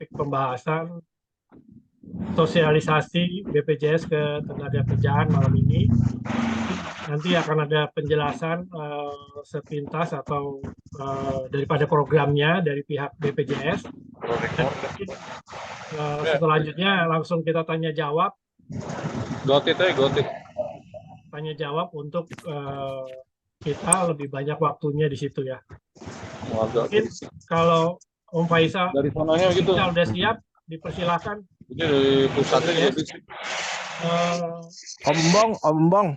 topik pembahasan sosialisasi BPJS ke tenaga kerjaan malam ini. Nanti akan ada penjelasan sepintas atau daripada programnya dari pihak BPJS. Dan mungkin selanjutnya langsung kita tanya jawab. Tanya jawab untuk kita lebih banyak waktunya di situ ya. Mungkin kalau Om Faisal dari sananya gitu. udah siap, dipersilakan. Ini dari pusatnya ya. gitu. Om Bong.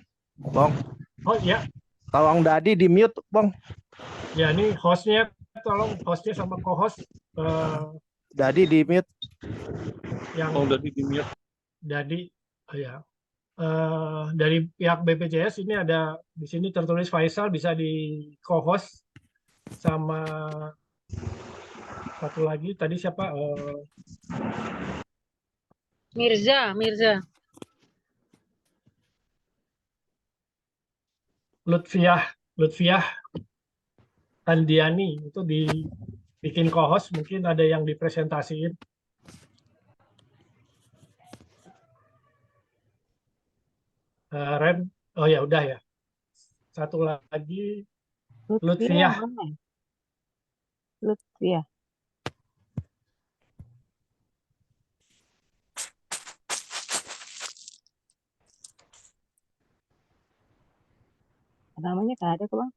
Oh ya. Tolong Dadi di mute, Bong. Ya, ini hostnya, tolong hostnya sama co-host. Dadi di mute. Yang Dadi di mute. Dadi, ya. Dari pihak BPJS ini ada di sini tertulis Faisal, bisa di co-host sama satu lagi tadi siapa? Mirza. Lutfiah Andiani itu dibikin co-host, mungkin ada yang dipresentasiin. Ren, oh ya udah ya. Satu lagi Lutfiah. Namanya kan ada kok, Bang.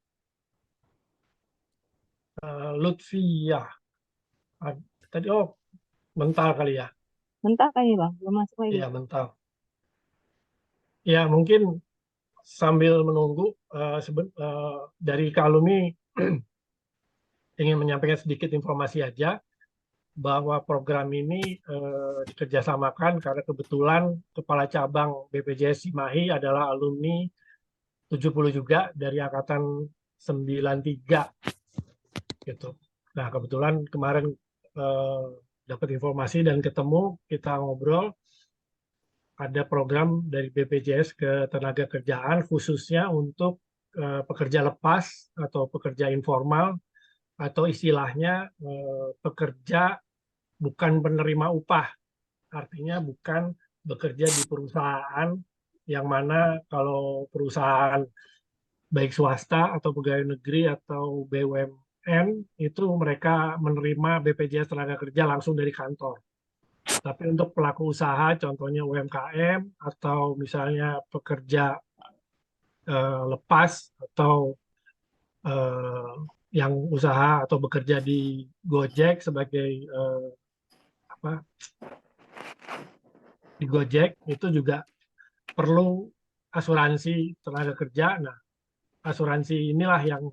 Lutfiah. Tadi mental kali ya. Mentah kayaknya, Bang. Belum masuk lagi. Iya, mental. Ya, mungkin sambil menunggu dari Kalumi ingin menyampaikan sedikit informasi aja bahwa program ini dikerjasamakan karena kebetulan Kepala Cabang BPJS Cimahi adalah alumni 70 juga dari angkatan 93 gitu. Nah, kebetulan kemarin dapat informasi dan ketemu, kita ngobrol, ada program dari BPJS ke tenaga kerjaan khususnya untuk pekerja lepas atau pekerja informal atau istilahnya pekerja bukan penerima upah. Artinya bukan bekerja di perusahaan yang mana kalau perusahaan baik swasta atau pegawai negeri atau BUMN itu mereka menerima BPJS tenaga kerja langsung dari kantor. Tapi untuk pelaku usaha, contohnya UMKM atau misalnya pekerja lepas atau yang usaha atau bekerja di Gojek sebagai di Gojek itu juga perlu asuransi tenaga kerja. Nah, asuransi inilah yang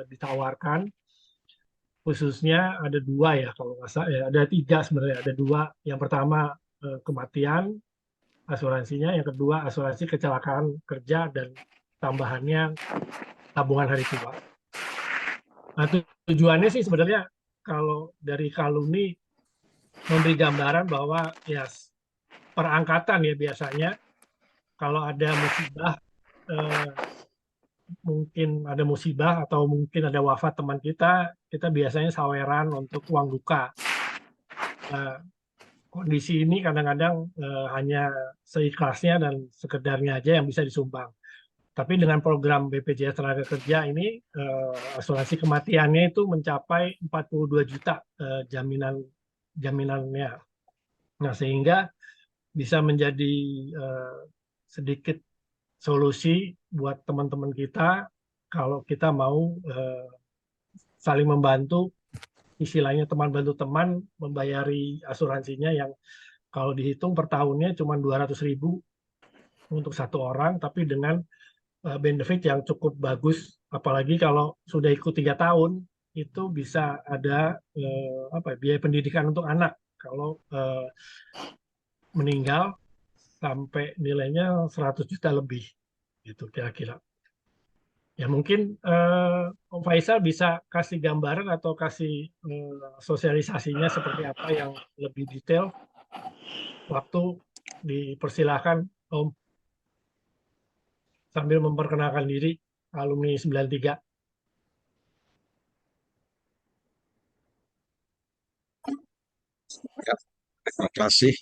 ditawarkan. Khususnya ada dua ya, kalau nggak salah ya, ada tiga sebenarnya. Ada dua. Yang pertama kematian asuransinya, yang kedua asuransi kecelakaan kerja dan tambahannya tabungan hari tua. Nah, tujuannya sih sebenarnya kalau dari Kalumi memberi gambaran bahwa ya perangkatan ya biasanya kalau ada musibah mungkin ada musibah atau mungkin ada wafat teman kita biasanya saweran untuk uang duka. Nah, kondisi ini kadang-kadang hanya seikhlasnya dan sekedarnya aja yang bisa disumbang. Tapi dengan program BPJS Tenaga Kerja ini asuransi kematiannya itu mencapai 42 juta jaminannya. Nah, sehingga bisa menjadi sedikit solusi buat teman-teman kita kalau kita mau saling membantu, istilahnya teman bantu teman membayari asuransinya yang kalau dihitung per tahunnya cuma 200.000 untuk satu orang, tapi dengan benefit yang cukup bagus, apalagi kalau sudah ikut 3 tahun itu bisa ada biaya pendidikan untuk anak kalau meninggal sampai nilainya 100 juta lebih gitu kira-kira. Ya mungkin Om Faisal bisa kasih gambaran atau kasih sosialisasinya seperti apa yang lebih detail. Waktu dipersilahkan Om sambil memperkenalkan diri alumni 93. Ya, terima kasih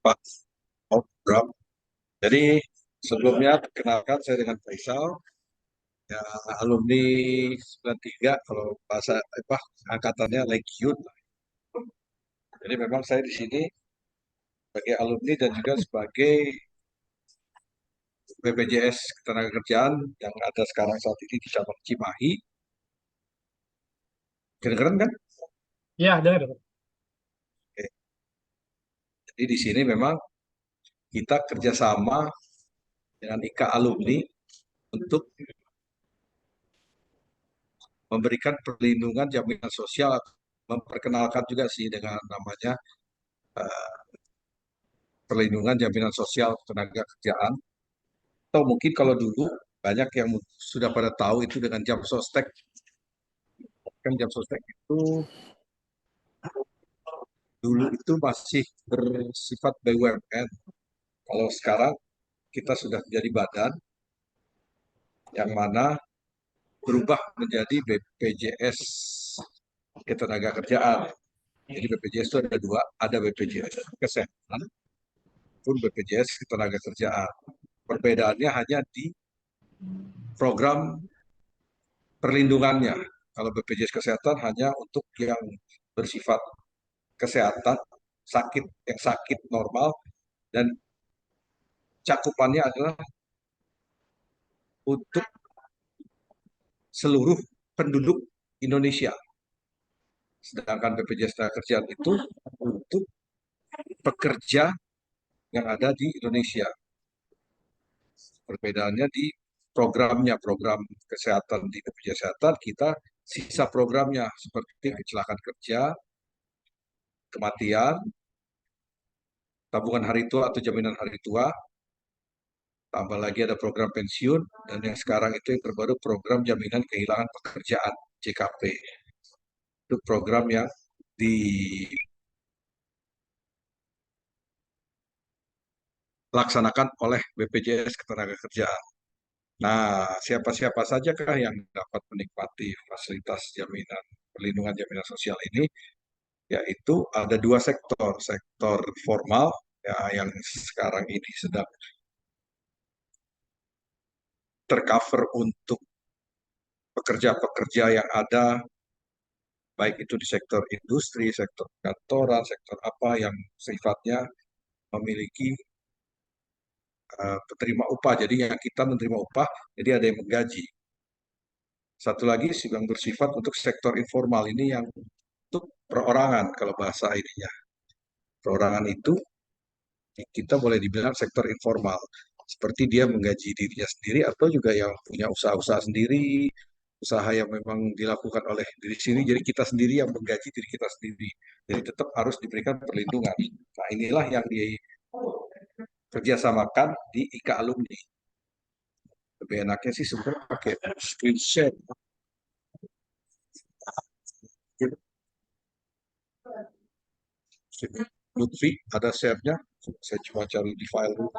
Pak Bram. Jadi sebelumnya perkenalkan saya dengan Faisal, ya, alumni 93 kalau bahasa angkatannya Legiun. Jadi memang saya di sini sebagai alumni dan juga sebagai BPJS Ketenagakerjaan yang ada sekarang saat ini di cabang Cimahi. Kedengeran kan? Ya, dengar. Oke. Jadi di sini memang kita kerjasama dengan IKA alumni untuk memberikan perlindungan jaminan sosial, memperkenalkan juga sih dengan namanya eh, perlindungan jaminan sosial tenaga kerjaan. Atau mungkin kalau dulu banyak yang sudah pada tahu itu dengan jam sostek. Kan jam sostek itu dulu itu masih bersifat BUMN. Kalau sekarang kita sudah menjadi badan yang mana berubah menjadi BPJS Ketenagakerjaan. Jadi BPJS itu ada dua, ada BPJS Kesehatan pun BPJS Ketenagakerjaan. Perbedaannya hanya di program perlindungannya. Kalau BPJS Kesehatan hanya untuk yang bersifat kesehatan, yang sakit normal, dan cakupannya adalah untuk seluruh penduduk Indonesia. Sedangkan BPJS Ketenagakerjaan itu untuk pekerja yang ada di Indonesia. Perbedaannya di programnya, program kesehatan di BPJS Kesehatan, kita sisa programnya seperti kecelakaan kerja, kematian, tabungan hari tua atau jaminan hari tua, tambah lagi ada program pensiun, dan yang sekarang itu yang terbaru program jaminan kehilangan pekerjaan, JKP. Itu program yang dilaksanakan oleh BPJS Ketenagakerjaan. Nah, siapa-siapa sajakah yang dapat menikmati fasilitas jaminan perlindungan jaminan sosial ini? Yaitu ada dua sektor, sektor formal ya, yang sekarang ini sedang tercover untuk pekerja-pekerja yang ada, baik itu di sektor industri, sektor kantoran, sektor apa yang sifatnya memiliki penerima upah. Jadi yang kita menerima upah, jadi ada yang menggaji. Satu lagi yang bersifat untuk sektor informal ini yang untuk perorangan kalau bahasa ininya. Perorangan itu kita boleh dibilang sektor informal. Seperti dia menggaji dirinya sendiri atau juga yang punya usaha-usaha sendiri, usaha yang memang dilakukan oleh diri sendiri, jadi kita sendiri yang menggaji diri kita sendiri. Jadi tetap harus diberikan perlindungan. Nah inilah yang dikerjasamakan di IKA Alumni. Lebih enaknya sih sebenarnya pakai screen share. Lutfi ada share-nya, saya coba cari di file dulu.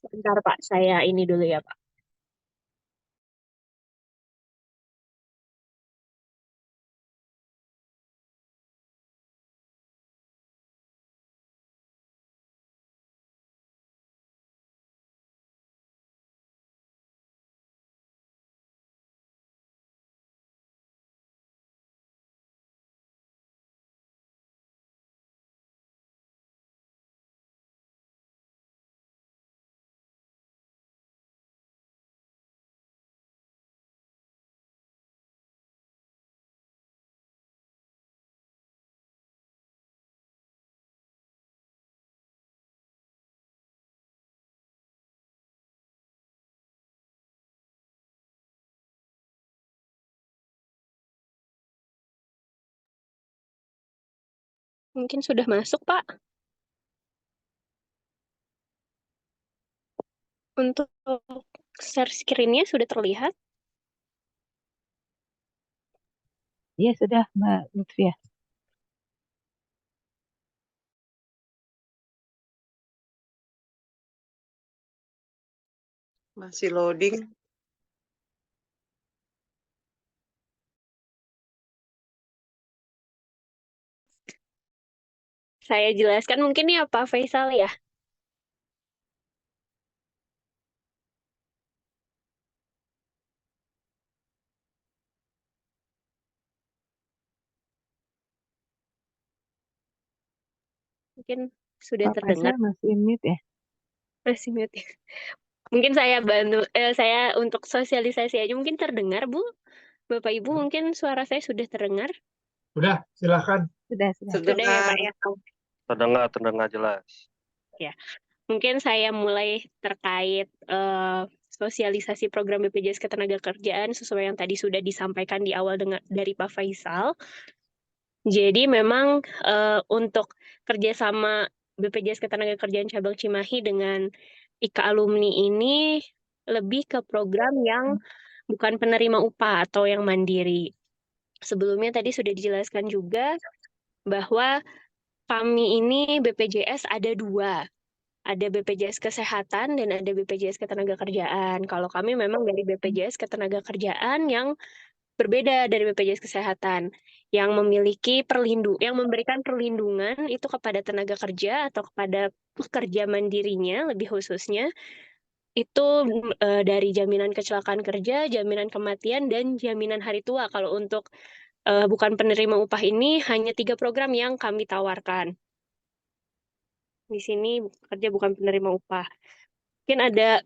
Bentar Pak, saya ini dulu ya Pak. Mungkin sudah masuk Pak. Untuk share screen-nya sudah terlihat. Iya sudah Mbak Lutfia. Masih loading. Saya jelaskan mungkin ya Pak Faisal ya. Mungkin sudah Pak terdengar. Faisal masih mute ya. Masih mute ya. Mungkin saya bantu, saya untuk sosialisasi aja mungkin terdengar Bu. Bapak Ibu mungkin suara saya sudah terdengar. Udah, silakan. Sudah. Sudah ya Pak ya. Terdengar jelas. Ya, mungkin saya mulai terkait sosialisasi program BPJS Ketenagakerjaan sesuai yang tadi sudah disampaikan di awal dari Pak Faisal. Jadi memang untuk kerjasama BPJS Ketenagakerjaan Cabang Cimahi dengan IKA Alumni ini lebih ke program yang bukan penerima upah atau yang mandiri. Sebelumnya tadi sudah dijelaskan juga bahwa kami ini BPJS ada dua. Ada BPJS Kesehatan dan ada BPJS Ketenagakerjaan. Kalau kami memang dari BPJS Ketenagakerjaan yang berbeda dari BPJS Kesehatan, yang memberikan perlindungan itu kepada tenaga kerja atau kepada pekerja mandirinya lebih khususnya itu dari jaminan kecelakaan kerja, jaminan kematian, dan jaminan hari tua. Kalau untuk bukan penerima upah ini hanya 3 program yang kami tawarkan. Di sini kerja bukan penerima upah. Mungkin ada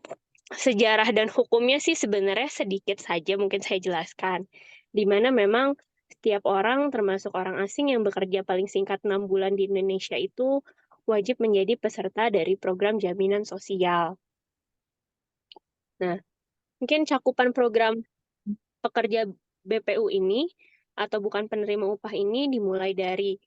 sejarah dan hukumnya sih sebenarnya sedikit saja mungkin saya jelaskan. Di mana memang setiap orang termasuk orang asing yang bekerja paling singkat 6 bulan di Indonesia itu wajib menjadi peserta dari program jaminan sosial. Nah, mungkin cakupan program pekerja BPU ini atau bukan penerima upah ini dimulai dari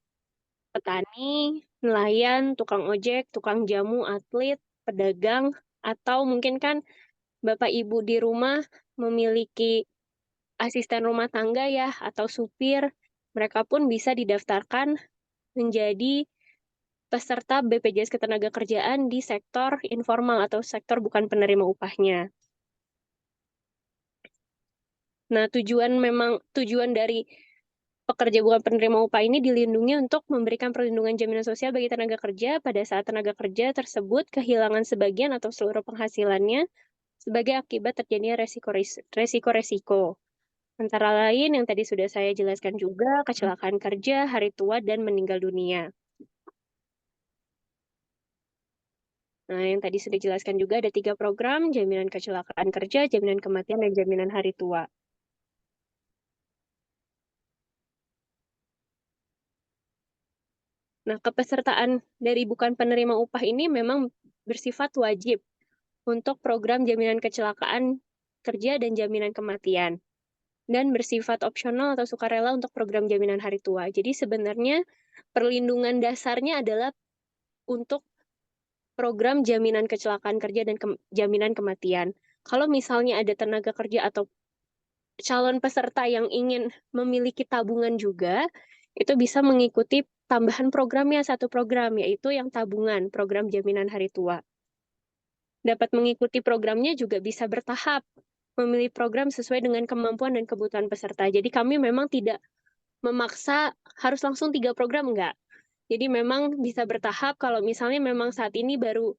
petani, nelayan, tukang ojek, tukang jamu, atlet, pedagang, atau mungkin kan Bapak Ibu di rumah memiliki asisten rumah tangga ya, atau supir, mereka pun bisa didaftarkan menjadi peserta BPJS Ketenagakerjaan di sektor informal atau sektor bukan penerima upahnya. Nah, tujuan dari pekerja bukan penerima upah ini dilindungi untuk memberikan perlindungan jaminan sosial bagi tenaga kerja pada saat tenaga kerja tersebut kehilangan sebagian atau seluruh penghasilannya sebagai akibat terjadinya resiko-resiko. Antara lain yang tadi sudah saya jelaskan juga, kecelakaan kerja, hari tua, dan meninggal dunia. Nah, yang tadi sudah dijelaskan juga ada 3 program, jaminan kecelakaan kerja, jaminan kematian, dan jaminan hari tua. Nah, kepesertaan dari bukan penerima upah ini memang bersifat wajib untuk program jaminan kecelakaan kerja dan jaminan kematian. Dan bersifat opsional atau sukarela untuk program jaminan hari tua. Jadi sebenarnya perlindungan dasarnya adalah untuk program jaminan kecelakaan kerja dan jaminan kematian. Kalau misalnya ada tenaga kerja atau calon peserta yang ingin memiliki tabungan juga, itu bisa mengikuti tambahan programnya satu program, yaitu yang tabungan, program jaminan hari tua. Dapat mengikuti programnya juga bisa bertahap, memilih program sesuai dengan kemampuan dan kebutuhan peserta. Jadi kami memang tidak memaksa harus langsung 3 program, enggak. Jadi memang bisa bertahap kalau misalnya memang saat ini baru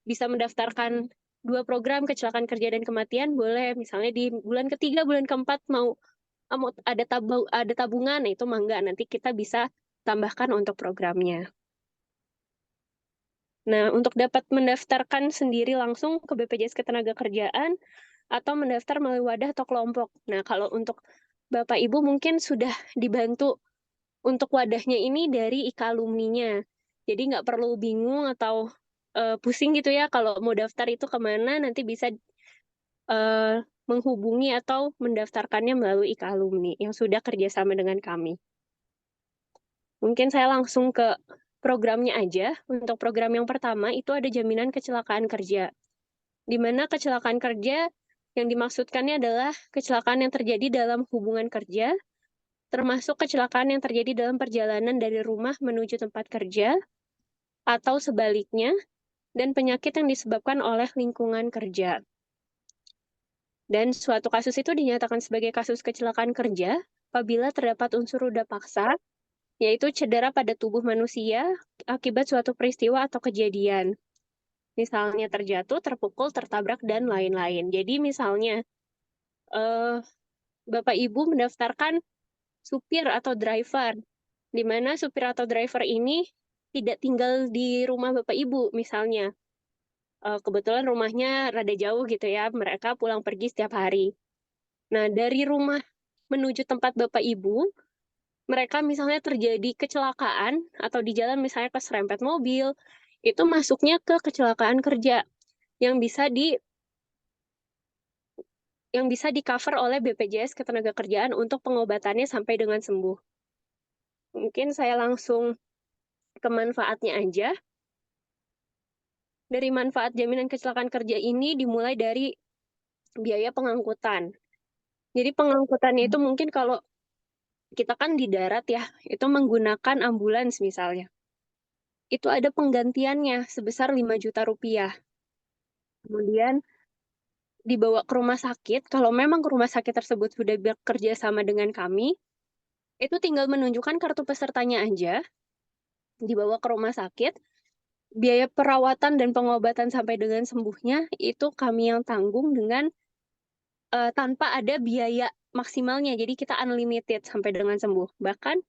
bisa mendaftarkan 2 program kecelakaan kerja dan kematian, boleh misalnya di bulan ketiga, bulan keempat mau ada tabungan, nah itu mangga nanti kita bisa tambahkan untuk programnya. Nah, untuk dapat mendaftarkan sendiri langsung ke BPJS Ketenagakerjaan atau mendaftar melalui wadah atau kelompok. Nah, kalau untuk Bapak Ibu mungkin sudah dibantu untuk wadahnya ini dari IKA alumninya. Jadi nggak perlu bingung atau pusing gitu ya kalau mau daftar itu kemana, nanti bisa menghubungi atau mendaftarkannya melalui IKA alumni yang sudah kerjasama dengan kami. Mungkin saya langsung ke programnya aja. Untuk program yang pertama itu ada jaminan kecelakaan kerja. Di mana kecelakaan kerja yang dimaksudkannya adalah kecelakaan yang terjadi dalam hubungan kerja termasuk kecelakaan yang terjadi dalam perjalanan dari rumah menuju tempat kerja atau sebaliknya, dan penyakit yang disebabkan oleh lingkungan kerja. Dan suatu kasus itu dinyatakan sebagai kasus kecelakaan kerja apabila terdapat unsur ruda paksa, yaitu cedera pada tubuh manusia akibat suatu peristiwa atau kejadian. Misalnya terjatuh, terpukul, tertabrak, dan lain-lain. Jadi misalnya, Bapak Ibu mendaftarkan supir atau driver, di mana supir atau driver ini tidak tinggal di rumah Bapak Ibu, misalnya. Kebetulan rumahnya rada jauh gitu ya, mereka pulang pergi setiap hari. Nah, dari rumah menuju tempat Bapak Ibu, mereka misalnya terjadi kecelakaan atau di jalan misalnya keserempet mobil, itu masuknya ke kecelakaan kerja yang bisa di-cover oleh BPJS Ketenagakerjaan untuk pengobatannya sampai dengan sembuh. Mungkin saya langsung ke manfaatnya aja. Dari manfaat jaminan kecelakaan kerja ini dimulai dari biaya pengangkutan. Jadi pengangkutannya itu mungkin kalau kita kan di darat ya, itu menggunakan ambulans misalnya. Itu ada penggantiannya sebesar 5 juta rupiah. Kemudian dibawa ke rumah sakit, kalau memang ke rumah sakit tersebut sudah bekerja sama dengan kami, itu tinggal menunjukkan kartu pesertanya aja, dibawa ke rumah sakit, biaya perawatan dan pengobatan sampai dengan sembuhnya, itu kami yang tanggung dengan tanpa ada biaya maksimalnya, jadi kita unlimited sampai dengan sembuh. Bahkan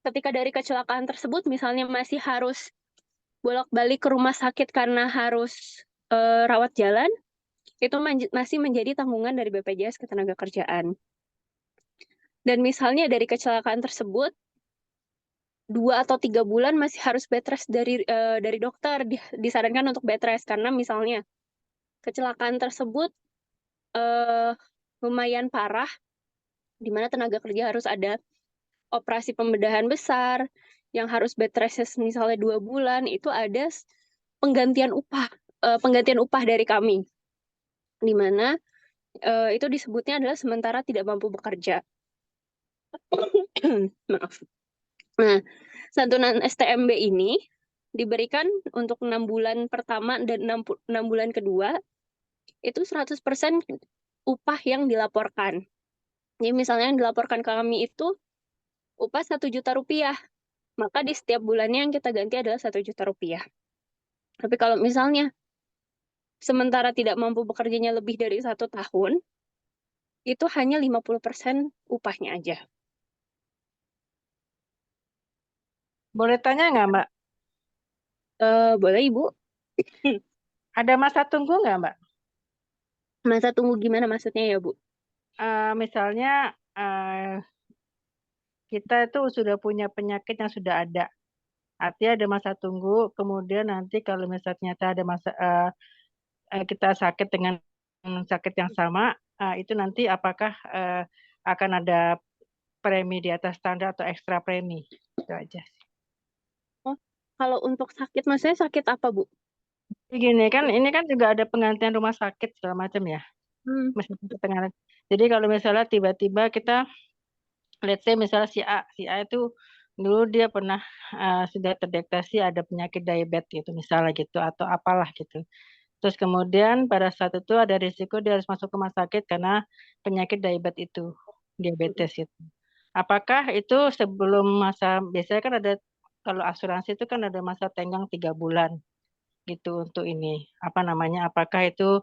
ketika dari kecelakaan tersebut misalnya masih harus bolak-balik ke rumah sakit karena harus rawat jalan, itu masih menjadi tanggungan dari BPJS Ketenagakerjaan. Dan misalnya dari kecelakaan tersebut, 2 atau 3 bulan masih harus bed rest dari dokter, disarankan untuk bed rest, karena misalnya kecelakaan tersebut lumayan parah, di mana tenaga kerja harus ada operasi pembedahan besar, yang harus bed rest misalnya 2 bulan, itu ada penggantian upah dari kami, di mana itu disebutnya adalah sementara tidak mampu bekerja. Maaf. Nah, santunan STMB ini diberikan untuk 6 bulan pertama dan 6 bulan kedua, itu 100% upah yang dilaporkan. Jadi misalnya yang dilaporkan ke kami itu upah 1 juta rupiah, maka di setiap bulannya yang kita ganti adalah 1 juta rupiah. Tapi kalau misalnya sementara tidak mampu bekerjanya lebih dari 1 tahun, itu hanya 50% upahnya aja. Boleh tanya nggak, Mbak? Boleh, Ibu. Ada masa tunggu nggak, Mbak? Masa tunggu gimana maksudnya ya, Bu? Misalnya kita itu sudah punya penyakit yang sudah ada. Artinya ada masa tunggu, kemudian nanti kalau misalnya ternyata ada masa kita sakit dengan sakit yang sama, itu nanti apakah akan ada premi di atas standar atau ekstra premi? Itu aja. Oh, kalau untuk sakit, maksudnya sakit apa, Bu? Gini kan, ini kan juga ada penggantian rumah sakit segala macam ya. Meskipun ketengahan. Jadi kalau misalnya tiba-tiba kita, let's say misalnya si A itu dulu dia pernah sudah terdeteksi ada penyakit diabetes gitu misalnya gitu atau apalah gitu. Terus kemudian pada saat itu ada risiko dia harus masuk ke rumah sakit karena penyakit diabetes itu. Apakah itu sebelum masa, biasanya kan ada, kalau asuransi itu kan ada masa tenggang 3 bulan gitu untuk ini, apa namanya, apakah itu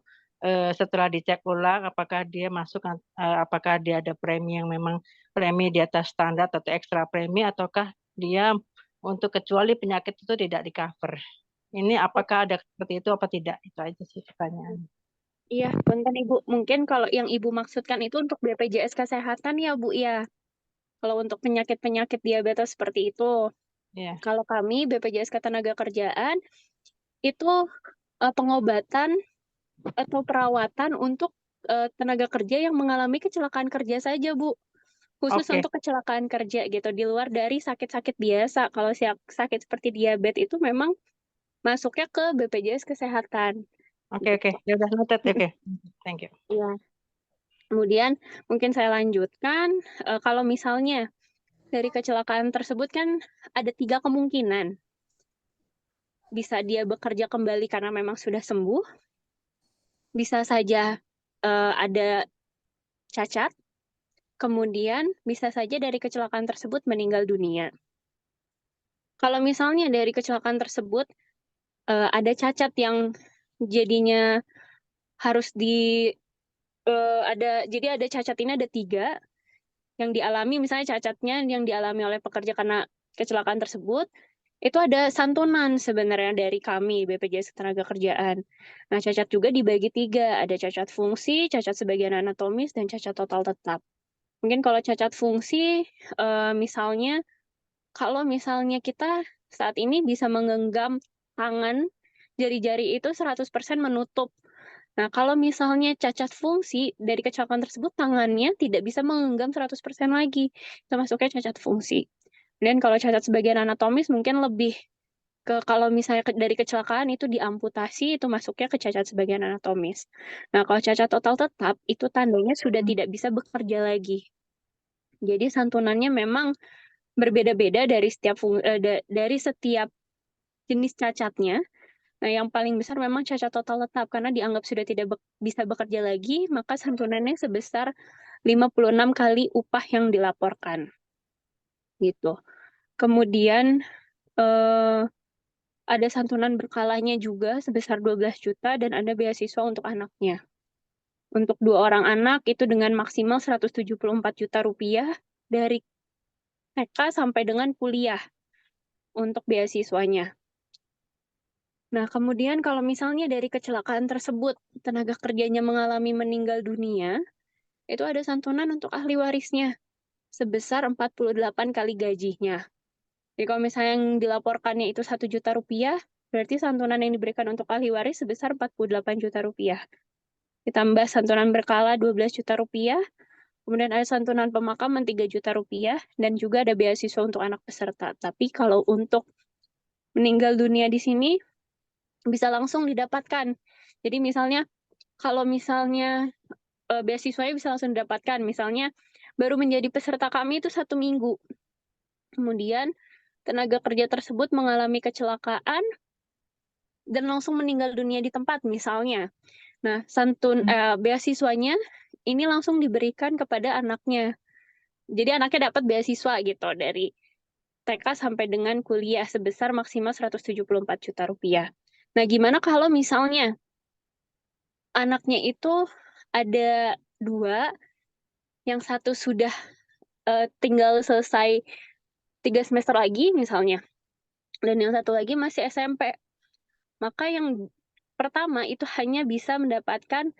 setelah dicek ulang apakah dia masuk, apakah dia ada premi yang memang premi di atas standar atau ekstra premi, ataukah dia untuk kecuali penyakit itu tidak di-cover. Ini apakah ada seperti itu apa tidak? Itu aja sih pertanyaan. Iya, punten Ibu. Mungkin kalau yang Ibu maksudkan itu untuk BPJS Kesehatan ya, Bu, ya. Kalau untuk penyakit-penyakit diabetes seperti itu. Iya. Kalau kami, BPJS Ketenagakerjaan, itu pengobatan atau perawatan untuk tenaga kerja yang mengalami kecelakaan kerja saja, Bu. Khusus Oke. untuk kecelakaan kerja gitu, di luar dari sakit-sakit biasa. Kalau sakit seperti diabetes itu memang masuknya ke BPJS Kesehatan. Oke. Ya udah noted. Oke. Thank you. Iya. Kemudian mungkin saya lanjutkan, kalau misalnya dari kecelakaan tersebut kan ada 3 kemungkinan. Bisa dia bekerja kembali karena memang sudah sembuh, bisa saja ada cacat, kemudian bisa saja dari kecelakaan tersebut meninggal dunia. Kalau misalnya dari kecelakaan tersebut ada cacat yang jadinya harus jadi ada cacat ini ada 3 yang dialami, misalnya cacatnya yang dialami oleh pekerja karena kecelakaan tersebut, itu ada santunan sebenarnya dari kami BPJS Ketenagakerjaan. Nah, cacat juga dibagi 3, ada cacat fungsi, cacat sebagian anatomis, dan cacat total tetap. Mungkin kalau cacat fungsi, misalnya kalau misalnya kita saat ini bisa menggenggam tangan, jari-jari itu 100% menutup. Nah, kalau misalnya cacat fungsi dari kecelakaan tersebut, tangannya tidak bisa menggenggam 100% lagi. Itu masuknya cacat fungsi. Dan kalau cacat sebagian anatomis mungkin lebih ke kalau misalnya dari kecelakaan itu diamputasi, itu masuknya ke cacat sebagian anatomis. Nah, kalau cacat total tetap, itu tandanya sudah tidak bisa bekerja lagi. Jadi santunannya memang berbeda-beda dari setiap jenis cacatnya. Nah, yang paling besar memang cacat total tetap karena dianggap sudah tidak bisa bekerja lagi, maka santunannya sebesar 56 kali upah yang dilaporkan. Gitu. Kemudian ada santunan berkalanya juga sebesar 12 juta dan ada beasiswa untuk anaknya. Untuk 2 orang anak itu dengan maksimal 174 juta rupiah dari TK sampai dengan kuliah untuk beasiswanya. Nah, kemudian kalau misalnya dari kecelakaan tersebut tenaga kerjanya mengalami meninggal dunia, itu ada santunan untuk ahli warisnya sebesar 48 kali gajinya. Jadi kalau misalnya yang dilaporkannya itu 1 juta rupiah, berarti santunan yang diberikan untuk ahli waris sebesar 48 juta rupiah. Ditambah santunan berkala 12 juta rupiah, kemudian ada santunan pemakaman 3 juta rupiah, dan juga ada beasiswa untuk anak peserta. Tapi kalau untuk meninggal dunia di sini, bisa langsung didapatkan. Jadi misalnya, kalau misalnya beasiswanya bisa langsung didapatkan, misalnya baru menjadi peserta kami itu 1 minggu. Kemudian tenaga kerja tersebut mengalami kecelakaan dan langsung meninggal dunia di tempat misalnya. Nah, beasiswanya ini langsung diberikan kepada anaknya. Jadi anaknya dapat beasiswa gitu dari TK sampai dengan kuliah sebesar maksimal 174 juta rupiah. Nah, gimana kalau misalnya anaknya itu ada 2, yang satu sudah tinggal selesai 3 semester lagi misalnya, dan yang satu lagi masih SMP. Maka yang pertama itu hanya bisa mendapatkan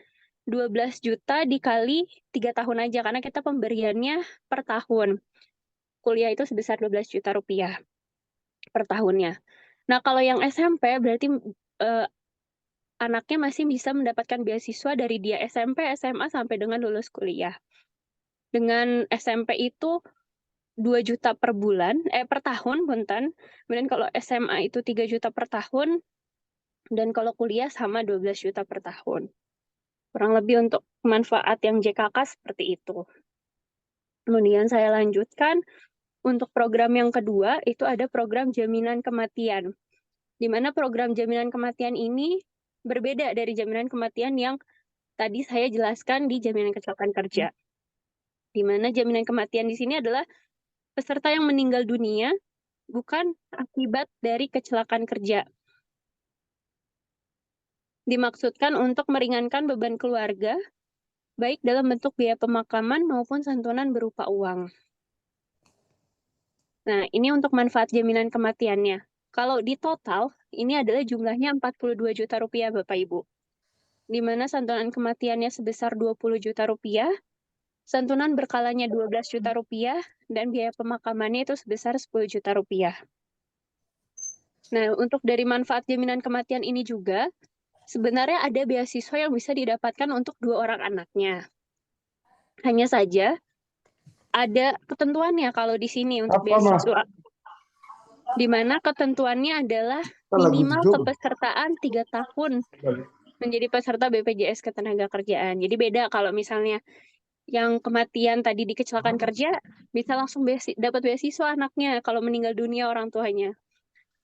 12 juta dikali 3 tahun aja, karena kita pemberiannya per tahun. Kuliah itu sebesar 12 juta rupiah per tahunnya. Nah, kalau yang SMP berarti anaknya masih bisa mendapatkan beasiswa dari dia SMP, SMA, sampai dengan lulus kuliah. Dengan SMP itu 2 juta per tahun, punten. Kemudian kalau SMA itu 3 juta per tahun, dan kalau kuliah sama 12 juta per tahun. Kurang lebih untuk manfaat yang JKK seperti itu. Kemudian saya lanjutkan, untuk program yang kedua, itu ada program jaminan kematian. Di mana program jaminan kematian ini berbeda dari jaminan kematian yang tadi saya jelaskan di jaminan kecelakaan kerja. Di mana jaminan kematian di sini adalah peserta yang meninggal dunia bukan akibat dari kecelakaan kerja. Dimaksudkan untuk meringankan beban keluarga, baik dalam bentuk biaya pemakaman maupun santunan berupa uang. Nah, ini untuk manfaat jaminan kematiannya. Kalau di total, ini adalah jumlahnya 42 juta rupiah, Bapak Ibu. Di mana santunan kematiannya sebesar 20 juta rupiah, santunan berkalanya 12 juta rupiah, dan biaya pemakamannya itu sebesar 10 juta rupiah. Nah, untuk dari manfaat jaminan kematian ini juga, sebenarnya ada beasiswa yang bisa didapatkan untuk 2 orang anaknya. Hanya saja, ada ketentuannya kalau di sini untuk beasiswa. Di mana ketentuannya adalah minimal kepesertaan 3 tahun menjadi peserta BPJS Ketenagakerjaan. Jadi beda kalau misalnya yang kematian tadi di kecelakaan kerja bisa langsung dapat beasiswa anaknya kalau meninggal dunia orang tuanya.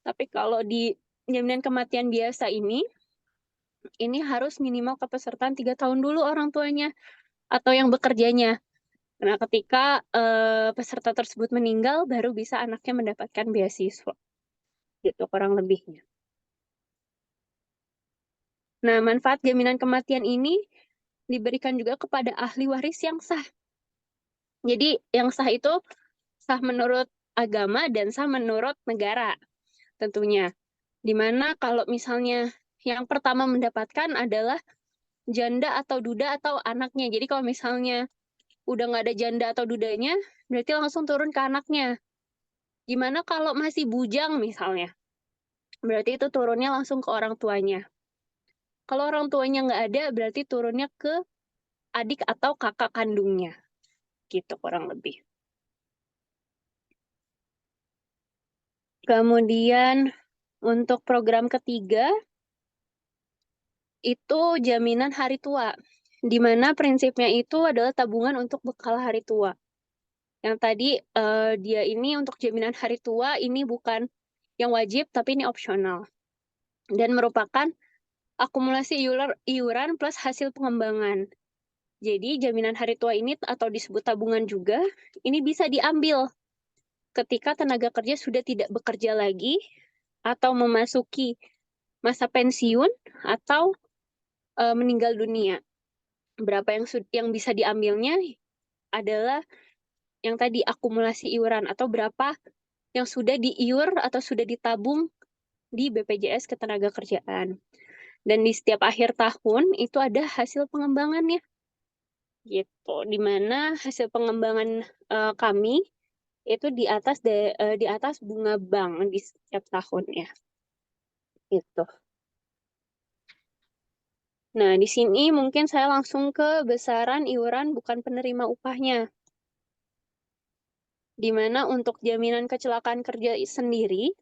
Tapi kalau di jaminan kematian biasa ini harus minimal kepesertaan 3 tahun dulu orang tuanya atau yang bekerjanya. Nah, ketika peserta tersebut meninggal, baru bisa anaknya mendapatkan beasiswa. Gitu kurang lebihnya. Nah, manfaat jaminan kematian ini diberikan juga kepada ahli waris yang sah. Jadi, yang sah itu sah menurut agama dan sah menurut negara, tentunya. Dimana kalau misalnya yang pertama mendapatkan adalah janda atau duda atau anaknya. Jadi kalau misalnya udah nggak ada janda atau dudanya, berarti langsung turun ke anaknya. Gimana kalau masih bujang misalnya? Berarti itu turunnya langsung ke orang tuanya. Kalau orang tuanya nggak ada, berarti turunnya ke adik atau kakak kandungnya. Gitu kurang lebih. Kemudian untuk program ketiga, itu jaminan hari tua. Di mana prinsipnya itu adalah tabungan untuk bekal hari tua. Yang tadi dia ini untuk jaminan hari tua ini bukan yang wajib, tapi ini opsional. Dan merupakan akumulasi iuran plus hasil pengembangan. Jadi jaminan hari tua ini atau disebut tabungan juga, ini bisa diambil ketika tenaga kerja sudah tidak bekerja lagi atau memasuki masa pensiun atau meninggal dunia. Berapa yang bisa diambilnya adalah yang tadi akumulasi iuran atau berapa yang sudah diiur atau sudah ditabung di BPJS Ketenagakerjaan. Dan di setiap akhir tahun itu ada hasil pengembangannya. Gitu. Di mana hasil pengembangan kami itu di atas bunga bank di setiap tahunnya. Gitu. Nah, di sini mungkin saya langsung ke besaran iuran bukan penerima upahnya. Di mana untuk jaminan kecelakaan kerja sendiri,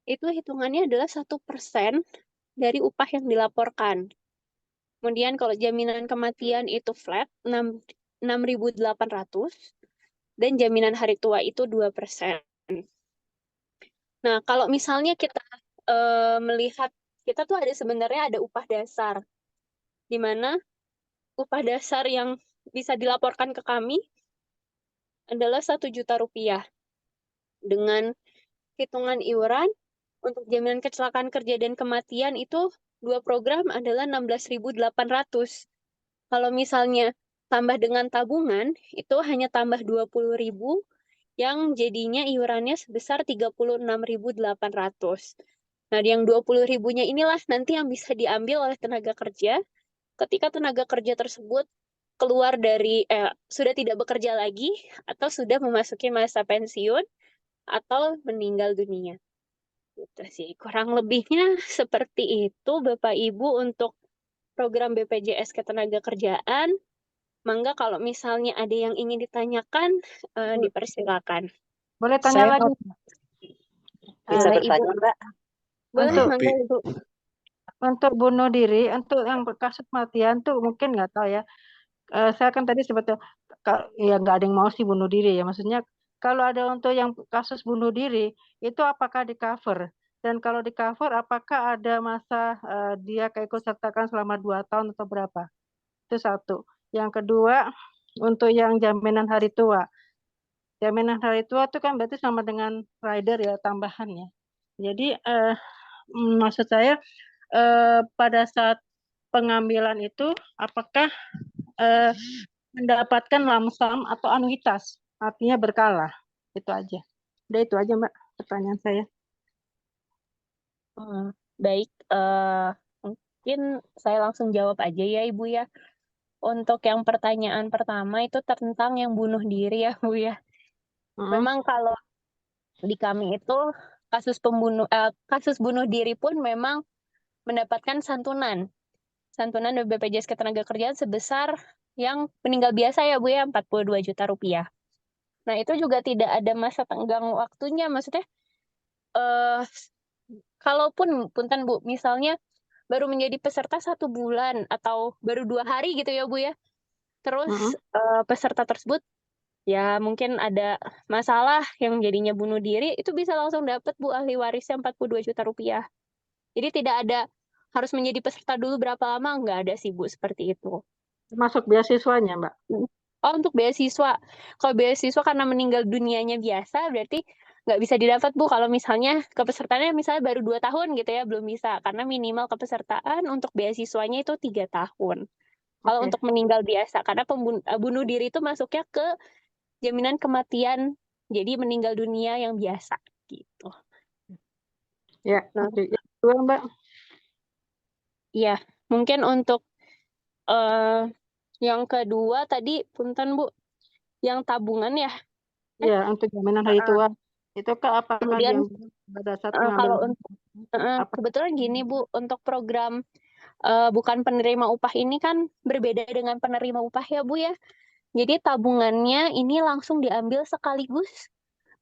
itu hitungannya adalah 1% dari upah yang dilaporkan. Kemudian kalau jaminan kematian itu flat, 6.800, dan jaminan hari tua itu 2%. Nah, kalau misalnya kita melihat, kita tuh sebenarnya ada upah dasar, di mana upah dasar yang bisa dilaporkan ke kami adalah 1 juta rupiah. Dengan hitungan iuran, untuk jaminan kecelakaan kerja dan kematian itu 2 program adalah 16.800. Kalau misalnya tambah dengan tabungan, itu hanya tambah 20.000 yang jadinya iurannya sebesar 36.800. Nah, yang 20.000-nya inilah nanti yang bisa diambil oleh tenaga kerja ketika tenaga kerja tersebut keluar dari sudah tidak bekerja lagi atau sudah memasuki masa pensiun atau meninggal dunia. Gitu sih. Kurang lebihnya seperti itu Bapak Ibu untuk program BPJS Ketenagakerjaan. Mangga kalau misalnya ada yang ingin ditanyakan, dipersilakan. Boleh tanya Saya lagi? bisa Ibu, bertanya, Mbak? Boleh, untuk mangga Ibu. untuk bunuh diri, untuk yang kasus kematian tuh mungkin nggak tahu ya. Saya kan tadi sebetulnya ya nggak ada yang mau sih bunuh diri ya. Maksudnya kalau ada untuk yang kasus bunuh diri itu apakah di cover? Dan kalau di cover apakah ada masa dia keikut sertakan selama 2 tahun atau berapa? Itu satu. Yang kedua untuk yang jaminan hari tua. Jaminan hari tua itu kan berarti sama dengan rider ya tambahannya. Jadi maksud saya pada saat pengambilan itu apakah mendapatkan lamsam atau anuitas, artinya berkala. Itu aja. Udah itu aja Mbak pertanyaan saya. Baik, mungkin saya langsung jawab aja ya Ibu ya. Untuk yang pertanyaan pertama itu tentang yang bunuh diri ya Bu ya. Memang kalau di kami itu kasus bunuh diri pun memang mendapatkan santunan dari BPJS Ketenagakerjaan sebesar yang meninggal biasa ya Bu ya, 42 juta rupiah. Nah, itu juga tidak ada masa tenggang waktunya, maksudnya kalaupun punten Bu, misalnya baru menjadi peserta 1 bulan atau baru 2 hari gitu ya Bu ya, Terus peserta tersebut ya mungkin ada masalah yang jadinya bunuh diri, itu bisa langsung dapat Bu ahli warisnya 42 juta rupiah. Jadi tidak ada harus menjadi peserta dulu berapa lama, nggak ada sih Bu seperti itu. Termasuk beasiswanya, Mbak. Oh, untuk beasiswa. Kalau beasiswa karena meninggal dunianya biasa, berarti nggak bisa didapat Bu. Kalau misalnya kepesertaannya misalnya baru 2 tahun gitu ya, belum bisa. Karena minimal kepesertaan untuk beasiswanya itu 3 tahun. Kalau Oke. untuk meninggal biasa, karena bunuh diri itu masuknya ke jaminan kematian, jadi meninggal dunia yang biasa gitu. Ya, Nah, oke. Yang kedua, Mbak. iya, mungkin untuk yang kedua tadi punten Bu, yang tabungan ya. Ya, untuk jaminan hari tua. Itu apakah Kemudian diambil pada saat kalau pengambilan apa? kebetulan gini Bu, untuk program bukan penerima upah ini kan berbeda dengan penerima upah ya Bu ya. Jadi tabungannya ini langsung diambil sekaligus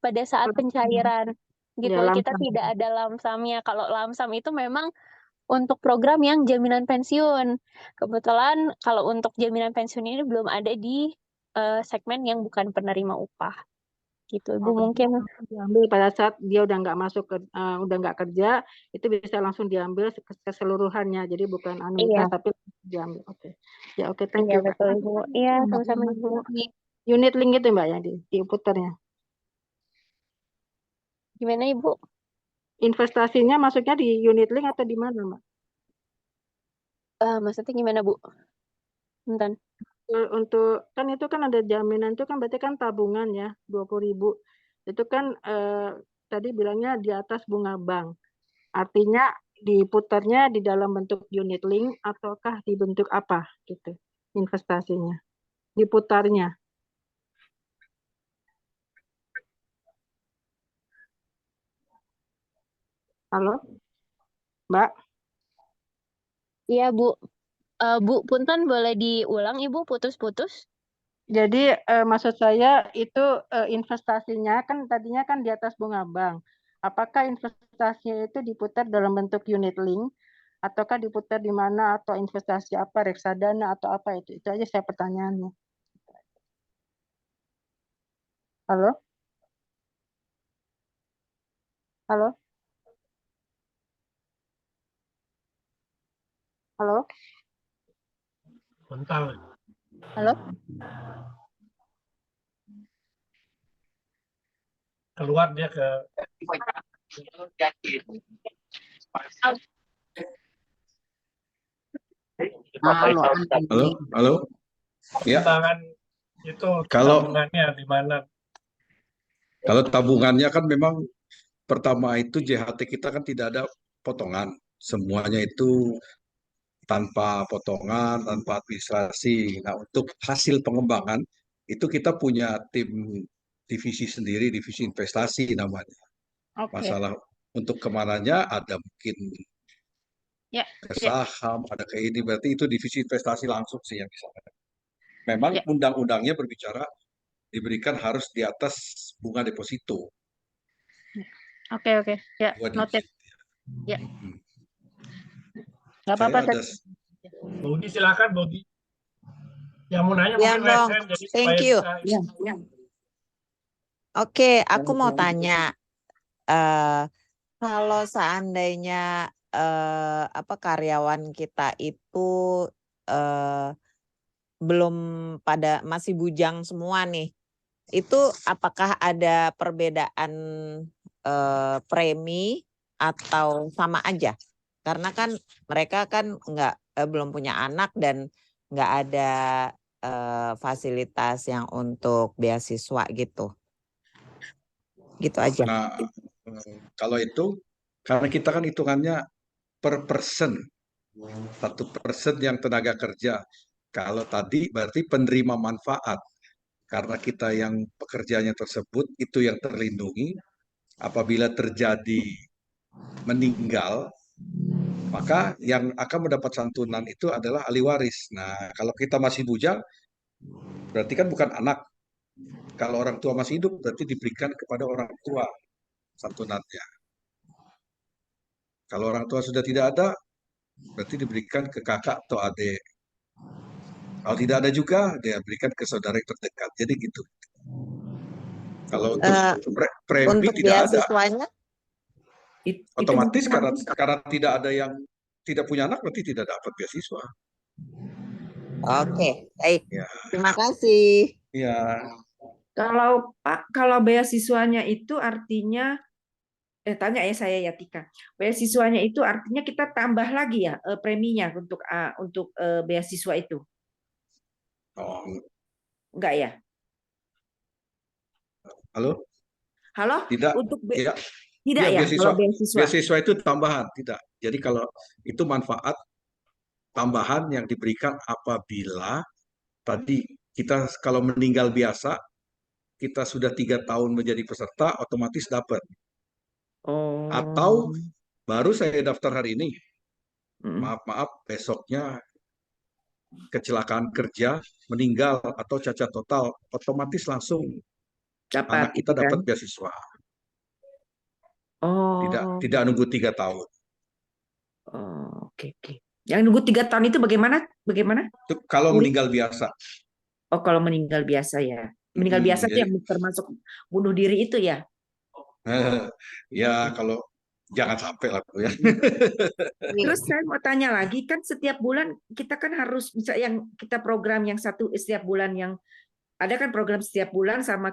pada saat pencairan gitu. Ya, Kita lamsam. tidak ada lamsamnya. Kalau lamsam itu memang untuk program yang jaminan pensiun. Kebetulan kalau untuk jaminan pensiun ini belum ada di segmen yang bukan penerima upah. Gitu, Bu mungkin. Diambil pada saat dia udah nggak masuk ke udah nggak kerja, itu bisa langsung diambil keseluruhannya. Jadi bukan anuitas Iya, tapi diambil. Oke. Ya, oke, thank iya you, Mbak. betul Bu. Iya, sama-sama Bu. Unit link itu, Mbak, ya diputarnya. Gimana Ibu? Investasinya masuknya di unit link atau di mana, Mbak? Maksudnya gimana Bu? Bentar. Untuk kan itu kan ada jaminan itu kan berarti kan tabungan ya 20.000 itu kan tadi bilangnya di atas bunga bank, artinya diputarnya di dalam bentuk unit link ataukah di bentuk apa gitu investasinya diputarnya. Halo Mbak, Iya Bu. Bu, punten boleh diulang Ibu, putus-putus? jadi maksud saya itu investasinya kan tadinya kan di atas bunga bank, apakah investasinya itu diputar dalam bentuk unit link ataukah diputar di mana atau investasi apa reksadana atau apa itu aja saya pertanyaannya. Halo halo halo Bentar. halo Keluar dia ke Halo. Halo. Ya. pertimbangan itu Kalau tabungannya di mana? kalau tabungannya kan memang pertama itu JHT kita kan tidak ada potongan, semuanya itu tanpa potongan, tanpa administrasi. Nah, untuk hasil pengembangan itu kita punya tim divisi sendiri, divisi investasi namanya. oke Masalah untuk kemananya ada mungkin ya ke saham, ada ke ini, berarti itu divisi investasi langsung sih yang bisa. Memang ya undang-undangnya berbicara diberikan harus di atas bunga deposito. oke ya Dua noted divisi. ya Hmm. nggak apa-apa Saya ada Bogi silakan Bogi. Yang mau nanya Ya mungkin dong, raise hand jadi thank supaya you. bisa. Oke, aku mau tanya, kalau seandainya karyawan kita itu belum masih bujang semua nih, itu apakah ada perbedaan premi atau sama aja? Karena kan mereka kan belum punya anak dan nggak ada fasilitas yang untuk beasiswa gitu. Gitu aja. Nah, kalau itu karena kita kan hitungannya per person, 1% yang tenaga kerja. Kalau tadi berarti penerima manfaat. Karena kita yang pekerjaannya tersebut itu yang terlindungi. Apabila terjadi meninggal, maka yang akan mendapat santunan itu adalah ahli waris. Nah, kalau kita masih bujang, berarti kan bukan anak. Kalau orang tua masih hidup, berarti diberikan kepada orang tua santunannya. Kalau orang tua sudah tidak ada, berarti diberikan ke kakak atau adik. Kalau tidak ada juga, dia berikan ke saudara yang terdekat. Jadi gitu. Kalau untuk premi Untuk tidak ada. beasiswanya? Otomatis karena tidak ada yang tidak punya anak, berarti tidak dapat beasiswa. Oke, baik. Ya. Terima kasih. Ya. Kalau Pak, kalau beasiswanya itu artinya tanya ya saya ya Tika. Beasiswanya itu artinya kita tambah lagi ya preminya untuk beasiswa itu. Oh, Enggak ya? halo? Halo? Tidak. Untuk Ya. tidak ya beasiswa. kalau beasiswa. Beasiswa itu tambahan, tidak. Jadi kalau itu manfaat tambahan yang diberikan apabila tadi kita kalau meninggal biasa, kita sudah 3 tahun menjadi peserta, otomatis dapat. Oh. Atau baru saya daftar hari ini, maaf, besoknya kecelakaan kerja, meninggal atau cacat total, otomatis langsung anak kita dapat beasiswa. Oh. Tidak nunggu 3 tahun. Oh, oke. Yang nunggu 3 tahun itu bagaimana? Itu kalau meninggal biasa. Oh, kalau meninggal biasa ya. Meninggal biasa itu yang termasuk bunuh diri itu ya? Ya, kalau jangan sampai lah Bu ya. Terus saya mau tanya lagi, kan setiap bulan kita kan harus bisa yang kita program yang satu setiap bulan, yang ada kan program setiap bulan sama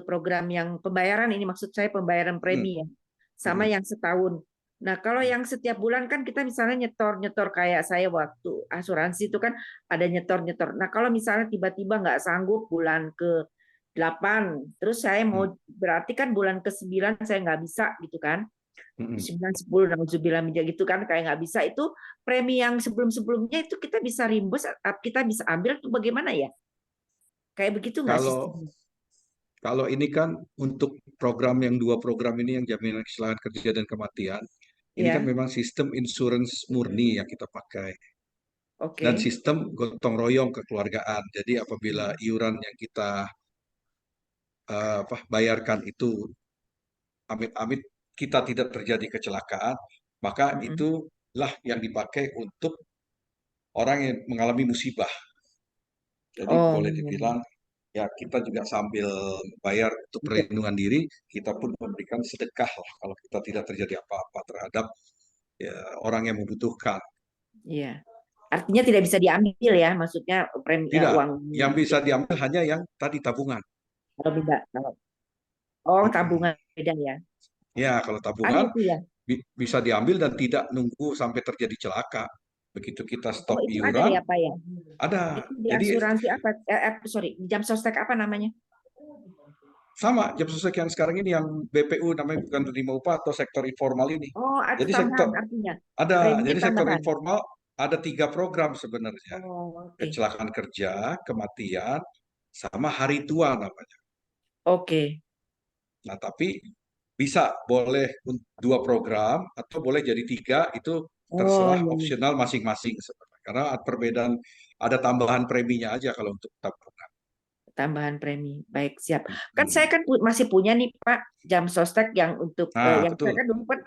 program yang pembayaran, ini maksud saya pembayaran premi ya, sama yang setahun. Nah, kalau yang setiap bulan kan kita misalnya nyetor kayak saya waktu asuransi itu kan ada nyetor. Nah, kalau misalnya tiba-tiba nggak sanggup bulan ke-8, terus saya mau berarti kan bulan ke-9 saya nggak bisa gitu kan. 9, 10, 9 gitu kan kayak nggak bisa, itu premi yang sebelum-sebelumnya itu kita bisa reimburse, kita bisa ambil tuh bagaimana ya? Kayak begitu nggak sih? Kalau ini kan untuk program yang 2 program ini yang jaminan kecelakaan kerja dan kematian, ini kan memang sistem insurance murni yang kita pakai. Dan sistem gotong royong kekeluargaan. Jadi apabila iuran yang kita bayarkan itu amit-amit kita tidak terjadi kecelakaan, maka itulah yang dipakai untuk orang yang mengalami musibah. Jadi boleh dibilang ya kita juga sambil bayar untuk perlindungan diri, kita pun memberikan sedekah lah kalau kita tidak terjadi apa-apa terhadap ya, orang yang membutuhkan. Iya. Artinya tidak bisa diambil ya, maksudnya premi tidak, uang. Yang bisa diambil hanya yang tadi tabungan. Kalau beda. Oh, tabungan beda ya. Ya, kalau tabungan bisa diambil dan tidak nunggu sampai terjadi celaka. Begitu kita stop iuran. Ada ya, Pak ya? Ada. Itu di asuransi apa? Sorry, di jam sostek apa namanya? Sama, jam sostek yang sekarang ini yang BPU namanya bukan penerima upah atau sektor informal ini. Oh, ada jadi tambahan artinya. Ada. Jadi sektor informal ada 3 program sebenarnya. Kecelakaan kerja, kematian, sama hari tua namanya. Oke. Nah, tapi bisa boleh 2 program atau boleh jadi 3, itu terserah opsional masing-masing sebenarnya. Karena perbedaan ada tambahan preminya aja kalau untuk tabungan. Tambahan premi, baik, siap. Kan saya kan masih punya nih Pak jam sostek yang untuk yang saya kan dulu kan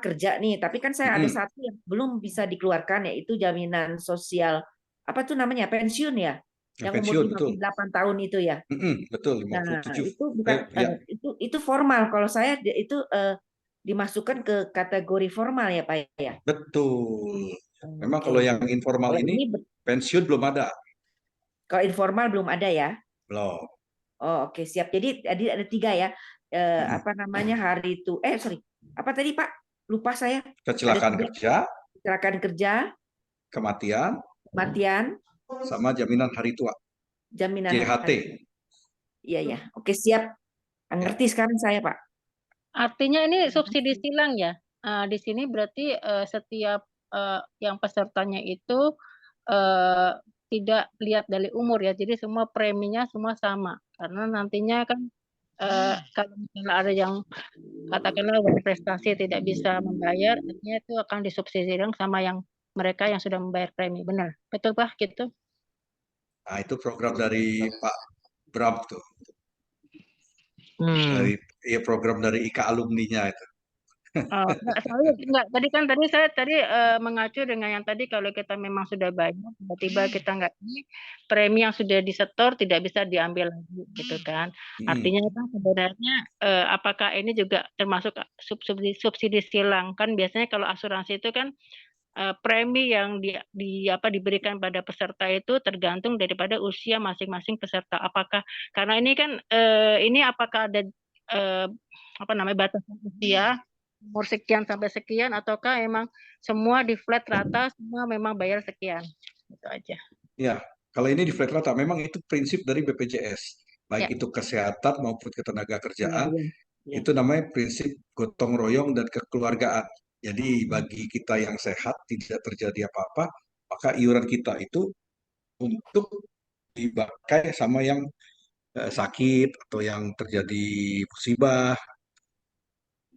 kerja nih, tapi kan saya ada satu yang belum bisa dikeluarkan, yaitu jaminan sosial apa tuh namanya, pensiun ya, yang umur 58 tahun itu ya. Betul, 57. Nah, itu bukan itu formal. Kalau saya itu dimasukkan ke kategori formal ya Pak ya. Betul. Memang kalau yang informal ini pensiun belum ada. Kalau informal belum ada ya? Belum. Oh, oke, siap. Jadi ada 3 ya. Apa namanya, hari itu? Sorry. Apa tadi Pak? Lupa saya. Kecelakaan kerja. Kecelakaan kerja. Kematian. Sama jaminan hari tua. Jaminan JHT. Iya ya. Oke, siap. Ngerti sekarang saya Pak. Artinya ini subsidi silang ya. Di sini berarti setiap yang pesertanya itu tidak lihat dari umur ya, jadi semua preminya semua sama, karena nantinya kan kalau misalnya ada yang katakanlah berprestasi tidak bisa membayar, artinya itu akan disubsidikan sama yang mereka yang sudah membayar premi. Benar, betul Pak gitu? Nah, itu program dari Pak Bram tuh. Dari program dari IKA alumninya itu. Enggak, tadi saya mengacu dengan yang tadi kalau kita memang sudah banyak, tiba-tiba kita nggak ini, premi yang sudah disetor tidak bisa diambil lagi gitu kan. Artinya kan sebenarnya apakah ini juga termasuk subsidi silang kan biasanya kalau asuransi itu kan premi yang diberikan pada peserta itu tergantung daripada usia masing-masing peserta. Apakah karena ini kan ini apakah ada batasan usia umur sekian sampai sekian ataukah emang semua di flat rata semua memang bayar sekian itu aja. Ya, kalau ini di flat rata memang itu prinsip dari BPJS, baik Ya. itu kesehatan maupun ketenaga kerjaan, Ya. itu namanya prinsip gotong royong dan kekeluargaan. Jadi bagi kita yang sehat tidak terjadi apa-apa, maka iuran kita itu untuk dipakai sama yang sakit atau yang terjadi musibah.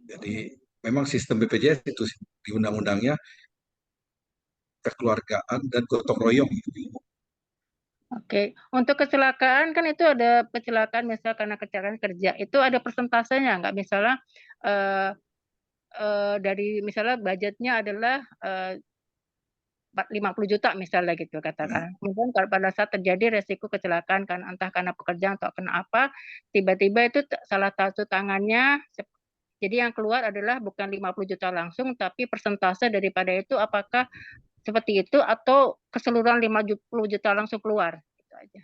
Jadi memang sistem BPJS itu di undang-undangnya kekeluargaan dan gotong royong. Oke, untuk kecelakaan kan itu ada kecelakaan misal karena kecelakaan kerja itu ada persentasenya nggak misalnya dari misalnya budgetnya adalah 50 juta misalnya gitu katakan. Kemudian kalau pada saat terjadi resiko kecelakaan kan entah karena pekerjaan atau kena apa, tiba-tiba itu salah satu tangannya jadi yang keluar adalah bukan 50 juta langsung tapi persentase daripada itu apakah seperti itu atau keseluruhan 50 juta langsung keluar gitu aja.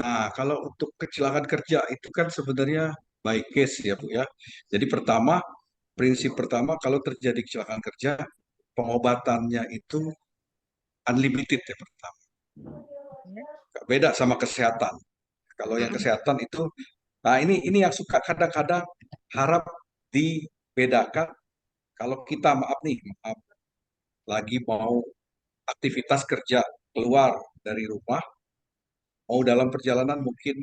Nah, kalau untuk kecelakaan kerja itu kan sebenarnya by case ya Bu ya. Jadi prinsip pertama kalau terjadi kecelakaan kerja, pengobatannya itu unlimited ya pertama. Beda sama kesehatan. Kalau yang kesehatan itu, nah ini yang suka kadang-kadang harap dibedakan. Kalau kita maaf lagi mau aktivitas kerja keluar dari rumah, mau dalam perjalanan mungkin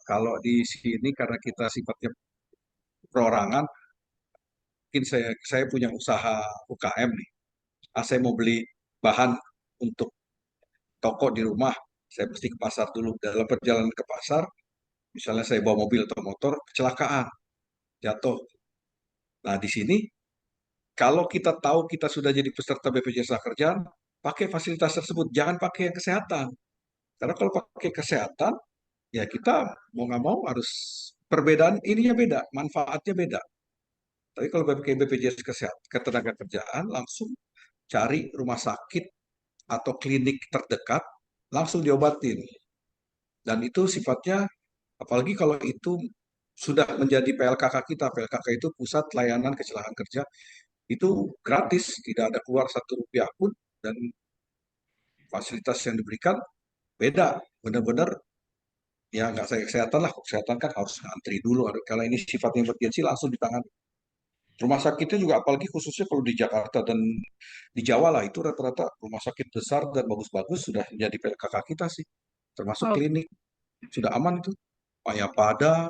kalau di sini karena kita sifatnya perorangan, mungkin saya punya usaha UKM nih. Saya mau beli bahan untuk toko di rumah, saya mesti ke pasar dulu. Dalam perjalanan ke pasar, misalnya saya bawa mobil atau motor, kecelakaan, jatuh. Nah, di sini kalau kita tahu kita sudah jadi peserta BPJS Kerjaan, pakai fasilitas tersebut, jangan pakai yang kesehatan. Karena kalau pakai kesehatan, ya kita mau nggak mau harus perbedaan ininya beda, manfaatnya beda. Tapi kalau pakai BPJS Kesehatan, ketenaga kerjaan, langsung cari rumah sakit atau klinik terdekat, langsung diobatin. Dan itu sifatnya, apalagi kalau itu sudah menjadi PLKK kita, PLKK itu Pusat Layanan Kecelakaan Kerja, itu gratis, tidak ada keluar Rp1 pun, dan fasilitas yang diberikan beda, benar-benar ya nggak saya kesehatan lah, kesehatan kan harus ngantri dulu, kalau ini sifatnya emergensi langsung ditangani. Rumah sakitnya juga apalagi khususnya kalau di Jakarta dan di Jawa lah, itu rata-rata rumah sakit besar dan bagus-bagus sudah jadi PLKK kita sih, termasuk klinik, sudah aman itu. Mayapada,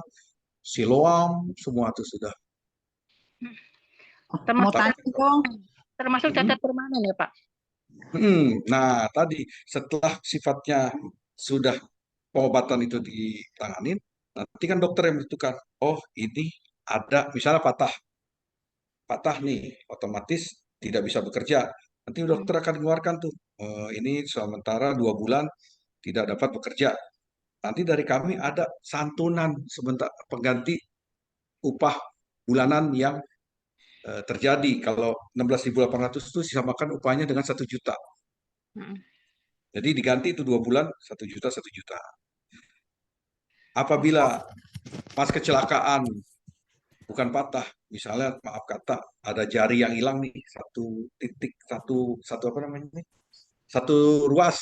Siloam, semua itu sudah. Mau tanya dong. Termasuk cacat permanen ya Pak? Nah, tadi setelah sifatnya sudah pengobatan itu ditanganin, nanti kan dokter yang menentukan, oh ini ada misalnya patah nih, otomatis tidak bisa bekerja. Nanti dokter akan mengeluarkan tuh, ini sementara 2 bulan tidak dapat bekerja. Nanti dari kami ada santunan sebentar pengganti upah bulanan yang terjadi. Kalau 16.800 itu disamakan upahnya dengan 1 juta. Jadi diganti itu 2 bulan 1 juta 1 juta. Apabila pas kecelakaan bukan patah, misalnya maaf kata ada jari yang hilang nih, satu ruas,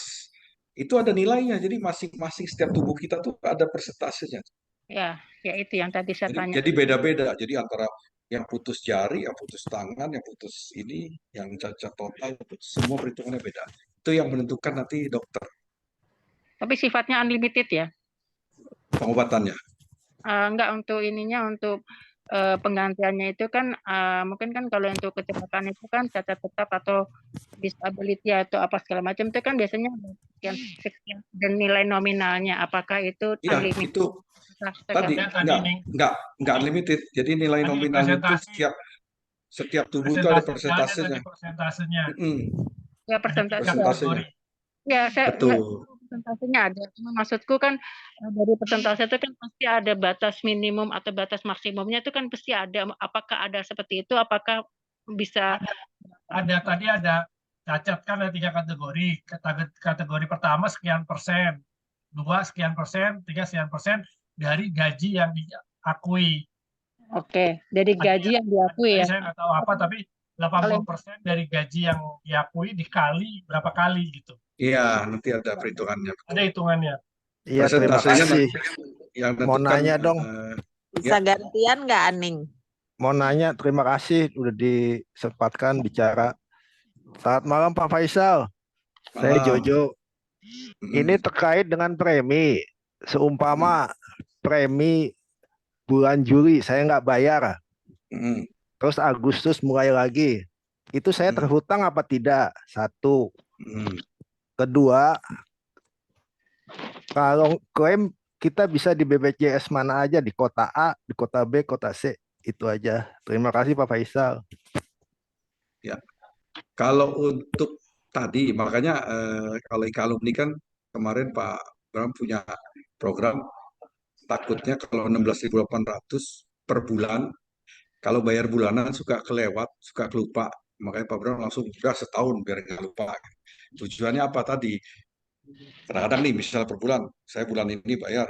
itu ada nilainya. Jadi masing-masing setiap tubuh kita tuh ada persentasenya. Ya itu yang tadi saya tanya. Jadi beda-beda. Jadi antara yang putus jari, yang putus tangan, yang putus ini, yang cacat total, semua perhitungannya beda. Itu yang menentukan nanti dokter. Tapi sifatnya unlimited ya? Pengobatannya. Enggak, untuk ininya, untuk penggantiannya itu kan mungkin kan kalau untuk kecelakaan itu kan cacat tetap atau disability atau apa segala macam itu kan biasanya sekian dan nilai nominalnya apakah itu unlimited? Itu tadi enggak unlimited. Jadi nilai nominalnya itu Setiap tubuh itu ada Persentasenya persentasenya. tadi persentasenya. Ya Ada persentase 3 ya. Persentasenya. kategori. Ya saya enggak, Betul. persentasenya ada. Cuma maksudku kan dari persentase itu kan pasti ada batas minimum atau batas maksimumnya itu kan pasti ada. Apakah ada seperti itu? Apakah bisa Tadi ada cacat kan ada 3 kategori. Kategori pertama sekian persen, 2 sekian persen, 3 sekian persen dari gaji yang diakui. Oke, dari gaji yang diakui Tadi ya. saya nggak tahu apa, tapi 80% dari gaji yang diakui dikali berapa kali gitu. Iya, nanti ada perhitungannya. Ada hitungannya. Iya, terima Persentasenya kasih. yang Mau tentukan, nanya dong, Bisa ya. gantian nggak Aning? mau nanya. Terima kasih udah disempatkan bicara. Selamat malam Pak Faisal. Saya Malam. Jojo. Ini terkait dengan premi. Seumpama premi bulan Juli saya nggak bayar, terus Agustus mulai lagi, itu saya terhutang apa tidak? Satu. Kedua, kalau klaim kita bisa di BPJS mana aja, di kota A, di kota B, kota C. Itu aja. Terima kasih Pak Faisal. Ya, kalau untuk tadi, makanya kalau alumni kan kemarin Pak Bram punya program, takutnya kalau 16.800 per bulan, kalau bayar bulanan suka kelewat, suka kelupa. Makanya Pak Bram langsung udah setahun biar nggak lupa. Tujuannya apa tadi? Kadang-kadang nih, misal per bulan, saya bulan ini bayar,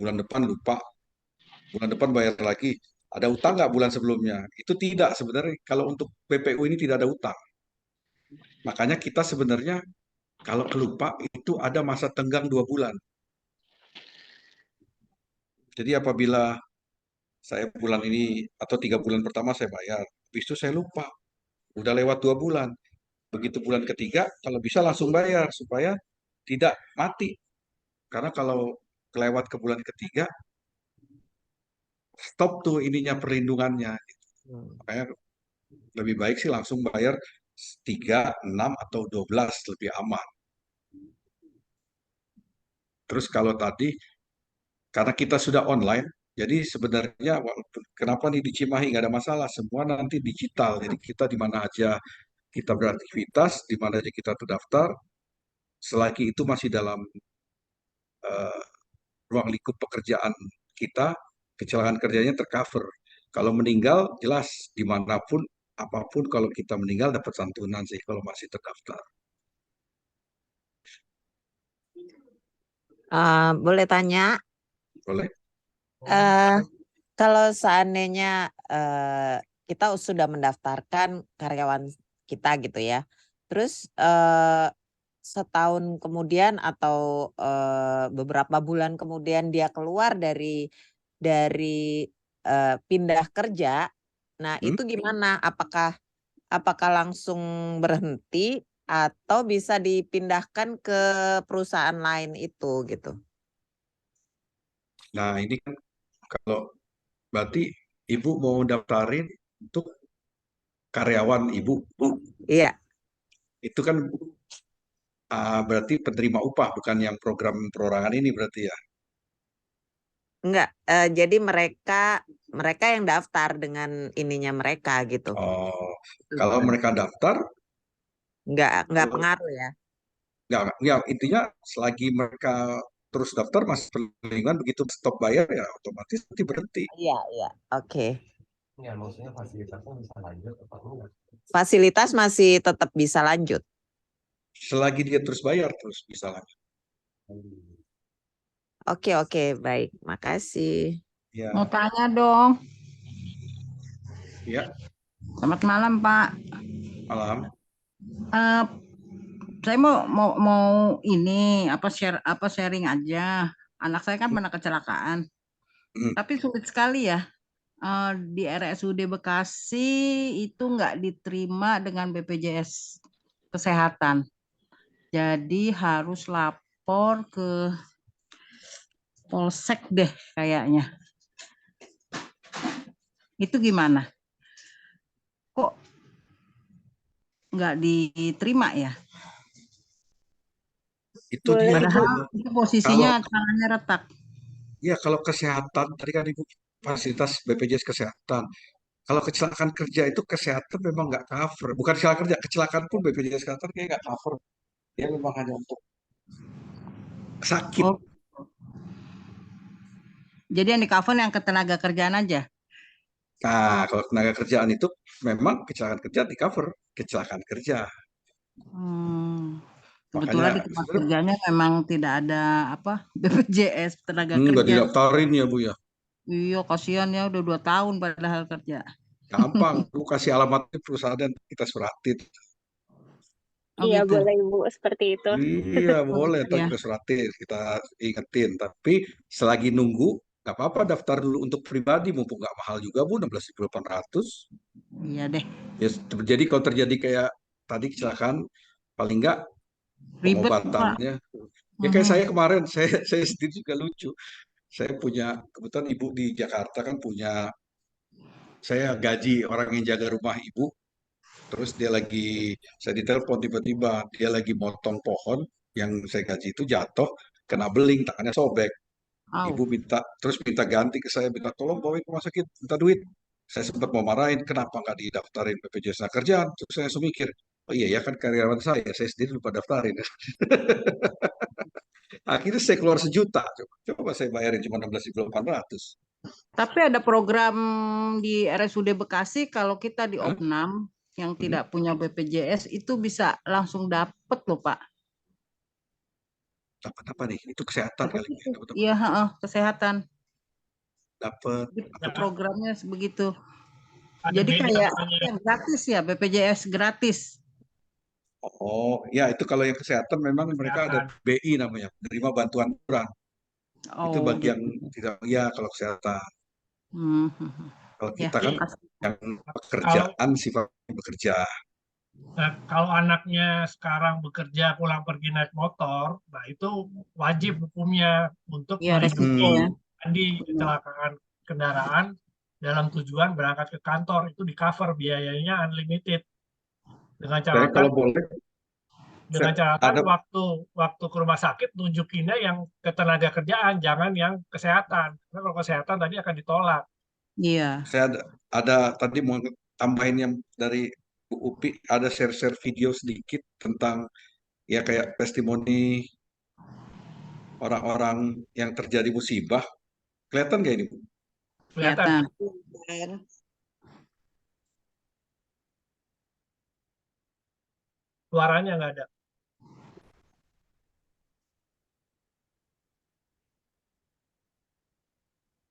bulan depan lupa, bulan depan bayar lagi. Ada utang nggak bulan sebelumnya? Itu tidak sebenarnya. Kalau untuk PPU ini tidak ada utang. Makanya kita sebenarnya kalau kelupa itu ada masa tenggang 2 bulan. Jadi apabila saya bulan ini atau 3 bulan pertama saya bayar, habis itu saya lupa, udah lewat 2 bulan. Begitu bulan ketiga, kalau bisa langsung bayar supaya tidak mati. Karena kalau kelewat ke bulan ketiga, stop tuh ininya perlindungannya. Makanya lebih baik sih langsung bayar 3, 6, atau 12 lebih aman. Terus kalau tadi, karena kita sudah online, jadi sebenarnya kenapa nih di Cimahi nggak ada masalah, semua nanti digital. Jadi kita di mana aja kita beraktivitas, di mana aja kita terdaftar, selagi itu masih dalam ruang lingkup pekerjaan kita, kecelakaan kerjanya tercover. Kalau meninggal, jelas dimanapun, apapun kalau kita meninggal dapat santunan sih kalau masih terdaftar. Boleh tanya? Boleh? Kalau seandainya kita sudah mendaftarkan karyawan kita gitu ya, terus setahun kemudian atau beberapa bulan kemudian dia keluar dari pindah kerja, nah itu gimana? Apakah langsung berhenti atau bisa dipindahkan ke perusahaan lain itu gitu? Nah ini kan kalau berarti Ibu mau daftarin untuk karyawan Ibu. Iya. Itu kan berarti penerima upah, bukan yang program perorangan ini berarti ya? Enggak, jadi mereka yang daftar dengan ininya mereka gitu. Oh, kalau mereka daftar, Enggak pengaruh ya? ya intinya selagi mereka terus daftar masih perlindungan, begitu stop bayar ya otomatis nanti berhenti. Iya, oke. Ya, maksudnya fasilitasnya bisa lanjut atau enggak? Fasilitas masih tetap bisa lanjut. Selagi dia terus bayar terus bisa lanjut. Oke, baik. Makasih. Ya. Mau tanya dong. Ya. Selamat malam, Pak. Malam. Saya mau ini sharing aja. Anak saya kan pernah kecelakaan. Tapi sulit sekali ya. Di RSUD Bekasi itu nggak diterima dengan BPJS Kesehatan. Jadi harus lapor ke Polsek deh kayaknya. Itu gimana? Kok nggak diterima ya? Itu dia. Itu posisinya tangannya retak. Ya kalau kesehatan, tadi kan Ibu fasilitas BPJS Kesehatan. Kalau kecelakaan kerja itu kesehatan memang nggak cover. Bukan kecelakaan kerja, kecelakaan pun BPJS Kesehatan kayak nggak cover. Dia memang hanya untuk sakit. Oh, jadi yang di cover yang ketenaga kerjaan aja. Nah, kalau tenaga kerjaan itu memang kecelakaan kerja di cover kecelakaan kerja. Kebetulan di Makanya tempat sebenarnya kerjanya memang tidak ada apa BPJS tenaga nggak kerja. didaftarin ya Bu ya. Iya, kasihan ya udah 2 tahun padahal kerja. Gampang, Bu kasih alamatnya perusahaan dan kita suratin. Oh Iya, gitu. boleh Bu, seperti itu. Iya boleh, ntar Ya. kita suratin, kita ingetin. Tapi selagi nunggu, nggak apa-apa daftar dulu untuk pribadi, mumpung nggak mahal juga Bu, 16.800. Iya deh. Ya, jadi kalau terjadi kayak tadi kecelakaan, paling nggak Ribet, Pak. pengobatannya. Ya kayak saya kemarin, saya sendiri juga lucu. Saya punya, kebetulan ibu di Jakarta kan punya, saya gaji orang yang jaga rumah ibu. Terus saya ditelepon tiba-tiba, dia lagi motong pohon yang saya gaji itu jatuh, kena beling, tangannya sobek. Au. Ibu terus minta ganti ke saya, minta tolong bawain ke rumah sakit, minta duit. Saya sempat mau marahin, kenapa nggak didaftarin BPJS Kerjaan? Terus saya langsung mikir, oh iya ya kan karyawan saya sendiri lupa daftarin. Akhirnya saya keluar 1 juta, coba saya bayarin cuma 16.800. Tapi ada program di RSUD Bekasi kalau kita di Opnam yang tidak punya BPJS itu bisa langsung dapet loh Pak. Dapat apa nih? Itu kesehatan kali ya? Dapat apa? Iya, kesehatan. Dapat Programnya begitu. Ada Jadi BI kayak namanya. gratis ya, BPJS gratis. Oh, ya itu kalau yang kesehatan memang mereka ada BI namanya, menerima bantuan iuran. Itu Oh, bagi gitu. yang tidak, ya kalau kesehatan. Kalau Ya, kita kan yang pekerjaan sifatnya bekerja. Nah, kalau anaknya sekarang bekerja pulang pergi naik motor, nah itu wajib hukumnya untuk ya resiko ya. melindungi kecelakaan kendaraan dalam tujuan berangkat ke kantor, itu di cover biayanya unlimited. Dengan Saya catatan kalau boleh, waktu ke rumah sakit nunjukinnya yang ketenaga kerjaan, jangan yang kesehatan. Karena kalau kesehatan tadi akan ditolak. Iya. saya ada tadi mau tambahin yang dari Bu Upi, ada share-share video sedikit tentang ya kayak testimoni orang-orang yang terjadi musibah. Kelihatan nggak ini, Bu? Kelihatan. Suaranya nggak ada.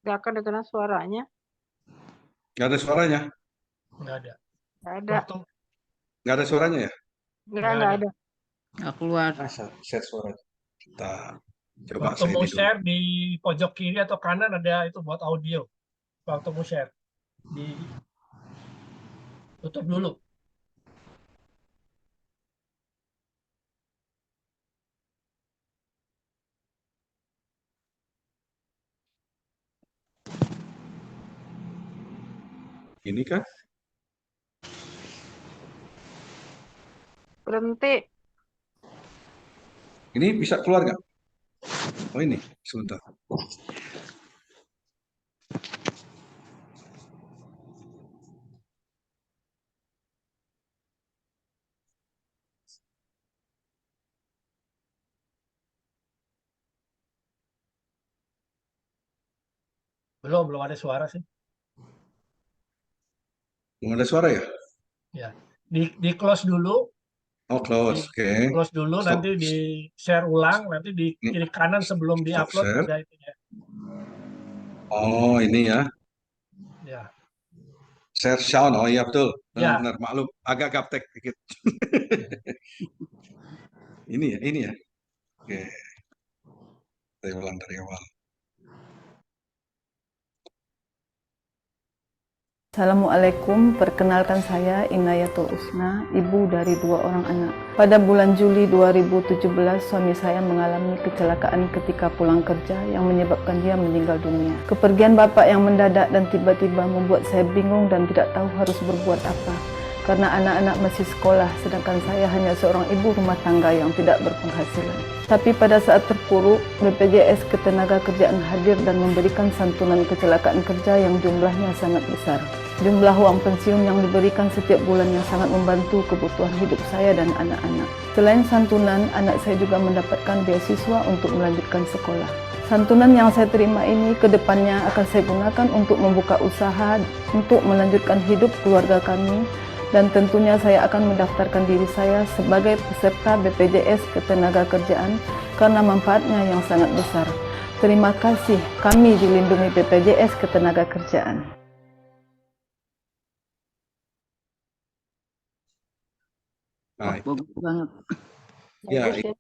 Nggak akan dengar suaranya. Nggak ada suaranya? Nggak ada. Nggak ada. Nggak ada suaranya ya? Nggak ada. Nggak keluar. Share suara. Kita coba Waktu mau share di pojok kiri atau kanan ada itu buat audio. Waktu mau share. Tutup dulu. Ini kan? Berhenti. Ini bisa keluar nggak? Oh ini, sebentar. Belum ada suara sih. Belum ada suara ya? Ya, di close dulu. Oh close, oke. Close dulu, Stop. nanti di share ulang, nanti di kiri kanan sebelum di-upload ada itunya. Oh ini ya. Ya. Share sound, oh iya betul. Ya. Benar, maklum. Agak gaptek dikit. Ini ya. Oke. Saya ulang dari awal. Assalamualaikum, perkenalkan saya Inayatul Usna, ibu dari 2 orang anak. Pada bulan Juli 2017, suami saya mengalami kecelakaan ketika pulang kerja yang menyebabkan dia meninggal dunia. Kepergian bapak yang mendadak dan tiba-tiba membuat saya bingung dan tidak tahu harus berbuat apa. Karena anak-anak masih sekolah, sedangkan saya hanya seorang ibu rumah tangga yang tidak berpenghasilan. Tapi pada saat terpuruk, BPJS Ketenagakerjaan hadir dan memberikan santunan kecelakaan kerja yang jumlahnya sangat besar. Jumlah uang pensiun yang diberikan setiap bulannya sangat membantu kebutuhan hidup saya dan anak-anak. Selain santunan, anak saya juga mendapatkan beasiswa untuk melanjutkan sekolah. Santunan yang saya terima ini kedepannya akan saya gunakan untuk membuka usaha, untuk melanjutkan hidup keluarga kami, dan tentunya saya akan mendaftarkan diri saya sebagai peserta BPJS Ketenagakerjaan karena manfaatnya yang sangat besar. Terima kasih, kami dilindungi BPJS Ketenagakerjaan. Nah, Bagus banget. ya, Bagus ya.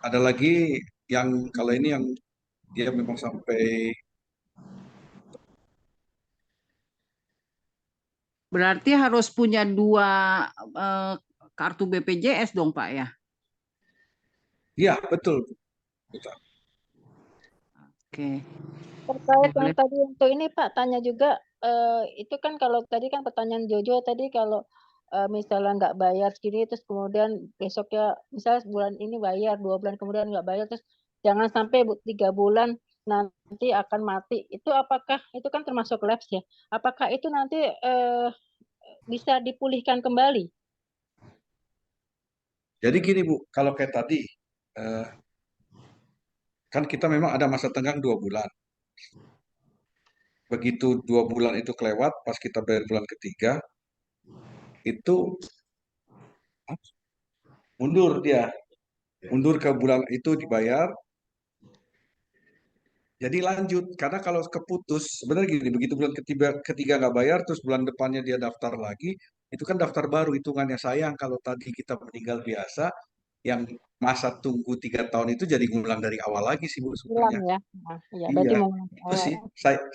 ada lagi yang kalau ini yang dia memang sampai Berarti harus punya 2 kartu BPJS dong Pak ya? ya betul. Oke. Terkait yang Boleh. tadi untuk ini Pak, tanya juga, itu kan kalau tadi kan pertanyaan Jojo tadi kalau misalnya nggak bayar segini, terus kemudian besoknya misalnya bulan ini bayar, 2 bulan kemudian nggak bayar, terus jangan sampai 3 bulan nanti akan mati. Itu apakah itu kan termasuk lapse ya? Apakah itu nanti bisa dipulihkan kembali? Jadi gini Bu, kalau kayak tadi kan kita memang ada masa tenggang 2 bulan. Begitu 2 bulan itu kelewat, pas kita bayar bulan ketiga, itu mundur dia. Mundur ke bulan itu dibayar, jadi lanjut. Karena kalau keputus, sebenarnya gini, begitu bulan ketiga nggak bayar, terus bulan depannya dia daftar lagi, itu kan daftar baru, hitungannya sayang. Kalau tadi kita meninggal biasa, yang masa tunggu 3 tahun itu jadi ngulang dari awal lagi sih Bu Hilang sebenarnya. ya? Nah, ya berarti Iya, mau itu sih.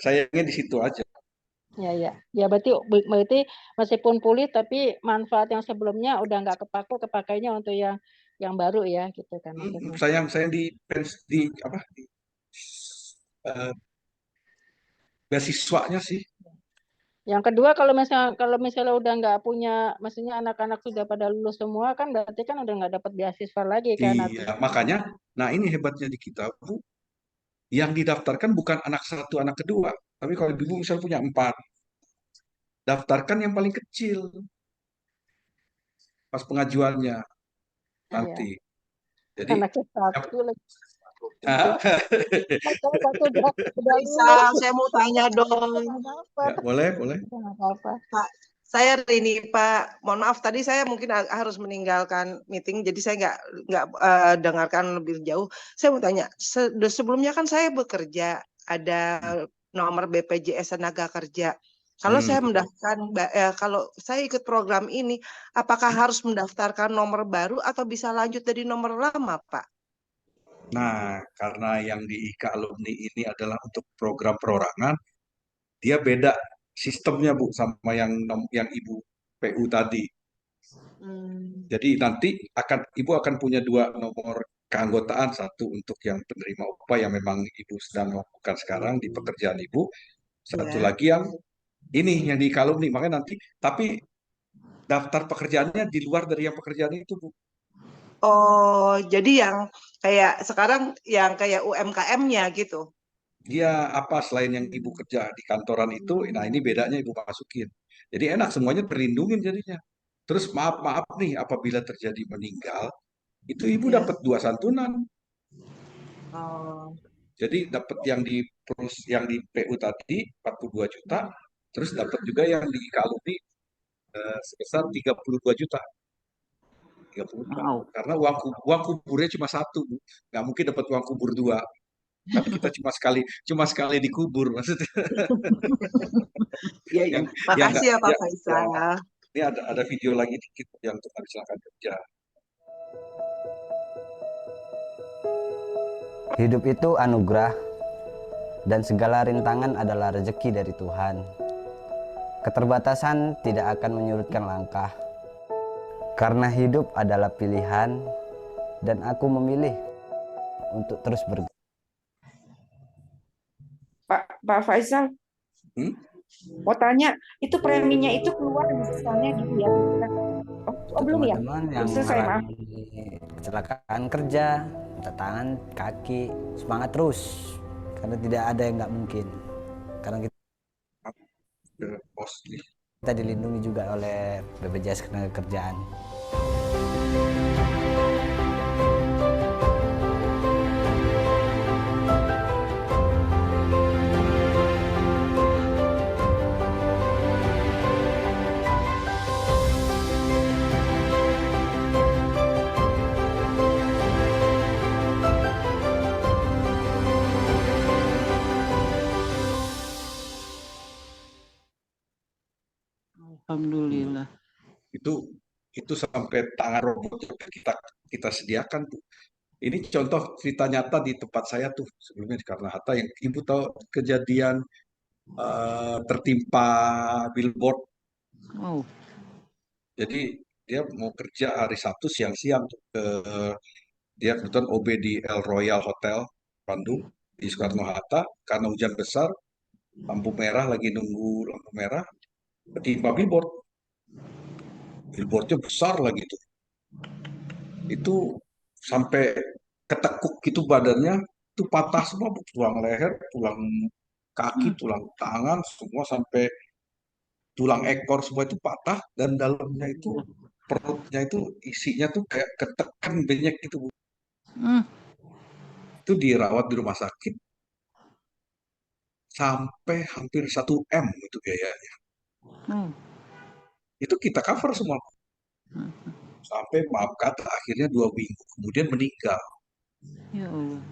Sayangnya di situ aja. ya. Ya berarti meskipun pulih tapi manfaat yang sebelumnya udah nggak kepakainya untuk yang baru ya gitu kan maksudnya. Sayang di apa? Beasiswanya sih. Yang kedua kalau misalnya udah nggak punya, maksudnya anak-anak sudah pada lulus semua kan berarti kan udah nggak dapat beasiswa lagi kan Iya, makanya, nah ini hebatnya di kita Bu, yang didaftarkan bukan anak satu, anak kedua, tapi kalau ibu misalnya punya 4, daftarkan yang paling kecil pas pengajuannya nanti. Jadi anaknya satu lagi. Saya mau tanya dong. Ya, boleh. Pak, saya ini Pak, mohon maaf tadi saya mungkin harus meninggalkan meeting, jadi saya nggak dengarkan lebih jauh. Saya mau tanya, sebelumnya kan saya bekerja ada nomor BPJS Tenaga Kerja. Kalau saya mendaftarkan, kalau saya ikut program ini, apakah harus mendaftarkan nomor baru atau bisa lanjut dari nomor lama, Pak? Nah, karena yang di IKA Alumni ini adalah untuk program perorangan, dia beda sistemnya Bu sama yang Ibu PU tadi. Jadi nanti Ibu akan punya 2 nomor keanggotaan, satu untuk yang penerima upah yang memang Ibu sedang lakukan sekarang di pekerjaan Ibu, satu lagi yang ini yang di IKA Alumni. Makanya nanti, tapi daftar pekerjaannya di luar dari yang pekerjaan itu Bu. Oh, jadi yang kayak sekarang yang kayak UMKM-nya gitu. Dia apa selain yang Ibu kerja di kantoran itu, nah ini bedanya Ibu masukin. Jadi enak, semuanya terlindungin jadinya. Terus maaf nih, apabila terjadi meninggal, itu Ibu dapat 2 santunan. Oh. Jadi dapat yang di PU tadi 42 juta, terus dapat juga yang di IKA Alumni sebesar 32 juta. 30 juta. Wow. Karena uang kuburnya cuma 1, Bu. Nggak mungkin dapat uang kubur 2. Kan kita cuma sekali dikubur maksudnya. Iya. Makasih ya Pak Faisal. Ini ada video lagi dikit yang untuk kecelakaan kerja. Hidup itu anugerah dan segala rintangan adalah rezeki dari Tuhan. Keterbatasan tidak akan menyurutkan langkah. Karena hidup adalah pilihan dan aku memilih untuk terus bergerak. Pak Faisal, mau tanya, itu preminya itu keluar misalnya gitu ya? Oh belum ya? Teman-teman yang mengalami kecelakaan kerja, tangan, kaki, semangat terus. Karena tidak ada yang nggak mungkin. Karena kita Mostly. Kita dilindungi juga oleh BPJS Ketenagakerjaan. Alhamdulillah. Itu sampai tangan robot juga kita sediakan tuh. Ini contoh cerita nyata di tempat saya tuh sebelumnya di Soekarno-Hatta yang ibu tahu kejadian tertimpa billboard. Oh. Jadi dia mau kerja hari Sabtu siang-siang tuh dia kebetulan OB di El Royal Hotel Bandung di Soekarno-Hatta, karena hujan besar, lampu merah lagi nunggu lampu merah, ketimpa billboard. Billboardnya besar lagi tuh. Itu sampai ketekuk gitu badannya, itu patah semua, tulang leher, tulang kaki, tulang tangan, semua sampai tulang ekor semua itu patah, dan dalamnya itu perutnya itu isinya tuh kayak ketekan banyak gitu, Bu. Itu dirawat di rumah sakit sampai hampir 1 M itu biayanya. Itu kita cover semua. Sampai maaf kata akhirnya 2 minggu kemudian meninggal. Ya Allah.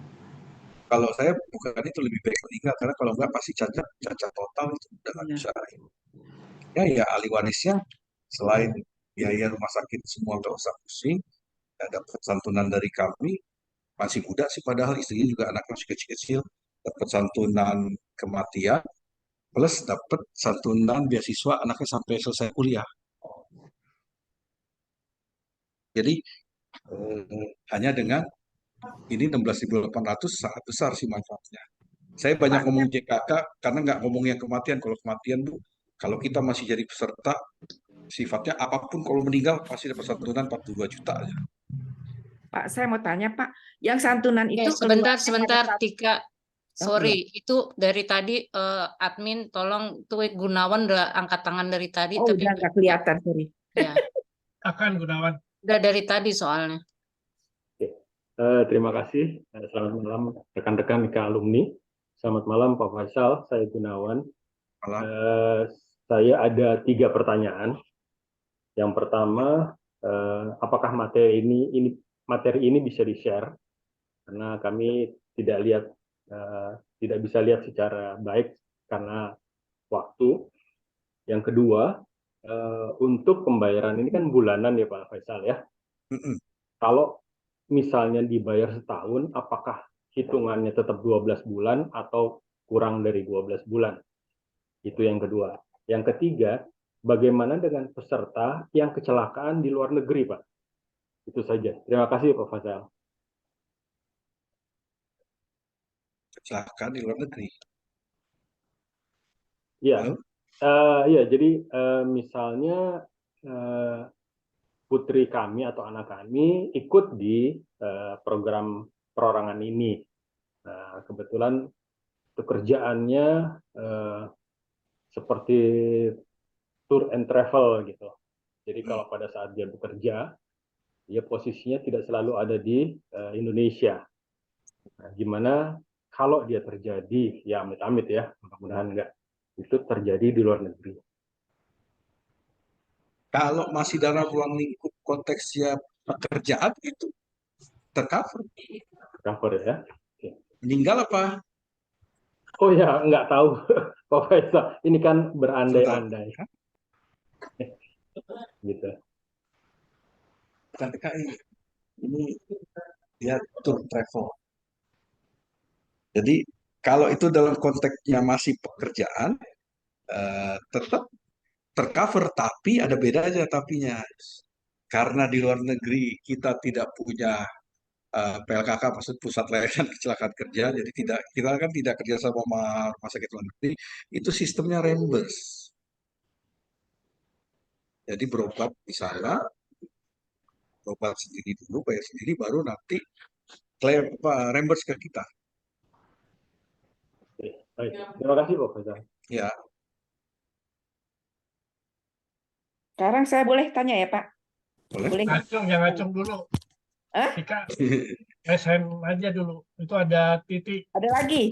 Kalau saya bukan itu, lebih baik meninggal, karena kalau enggak pasti cacat total, itu udah nggak bisa. Ya ahli warisnya selain biaya rumah sakit semua nggak usah pusing, ya dapat santunan dari kami. Masih muda sih, padahal istrinya juga anaknya masih kecil-kecil, dapat santunan kematian plus dapat santunan beasiswa anaknya sampai selesai kuliah. Jadi hanya dengan ini 16.800 sangat besar sih manfaatnya. Saya banyak ngomong JKK karena nggak ngomong yang kematian. Kalau kematian, Bu, kalau kita masih jadi peserta, sifatnya apapun, kalau meninggal pasti dapat santunan 42 juta aja. Pak, saya mau tanya, Pak, yang santunan itu sebentar, keluarnya pada saat Tika. Sorry, itu dari tadi admin tolong tuh Gunawan udah angkat tangan dari tadi, Oh, tapi udah nggak kelihatan, sorry. ya, Akan Gunawan. udah dari tadi soalnya. Terima kasih. Selamat malam rekan-rekan Mika alumni. Selamat malam Pak Faisal, saya Gunawan. Saya ada 3 pertanyaan. Yang pertama, apakah materi ini bisa di-share? Karena kami tidak bisa lihat secara baik karena waktu. Yang kedua, untuk pembayaran ini kan bulanan ya Pak Faisal ya. Kalau misalnya dibayar setahun, apakah hitungannya tetap 12 bulan atau kurang dari 12 bulan? Itu yang kedua. Yang ketiga, bagaimana dengan peserta yang kecelakaan di luar negeri, Pak? Itu saja. Terima kasih, Pak Faisal. Kecelakaan di luar negeri? Iya. Iya, jadi misalnya putri kami atau anak kami ikut di program perorangan ini. Kebetulan pekerjaannya seperti tour and travel gitu. Jadi kalau pada saat dia bekerja, dia posisinya tidak selalu ada di Indonesia. Nah, gimana kalau dia terjadi, ya amit-amit ya, mudah-mudahan enggak, itu terjadi di luar negeri. Kalau masih dalam ruang lingkup konteksnya pekerjaan, itu tercover. Tercover ya. Meninggal apa? Oh ya, nggak tahu Pak Faisal. Ini kan berandai-andai. Gitu. Bukan TKI. Ini dia tour travel. Jadi kalau itu dalam konteksnya masih pekerjaan, tetap tercover, tapi ada bedanya tapinya. Karena di luar negeri kita tidak punya PLKK, maksud pusat layanan kecelakaan kerja, jadi kita kan tidak kerja sama rumah sakit luar negeri, itu sistemnya reimburse. Jadi berobat di sana, berobat sendiri dulu, bayar sendiri, baru nanti klaim reimburse ke kita. Baik, terima kasih Pak Faisal. Ya. Sekarang saya boleh tanya ya, Pak? Boleh nggak? Ngacung, yang ngacung dulu. Hah? Tika, raise hand aja dulu. Itu ada titik. Ada lagi?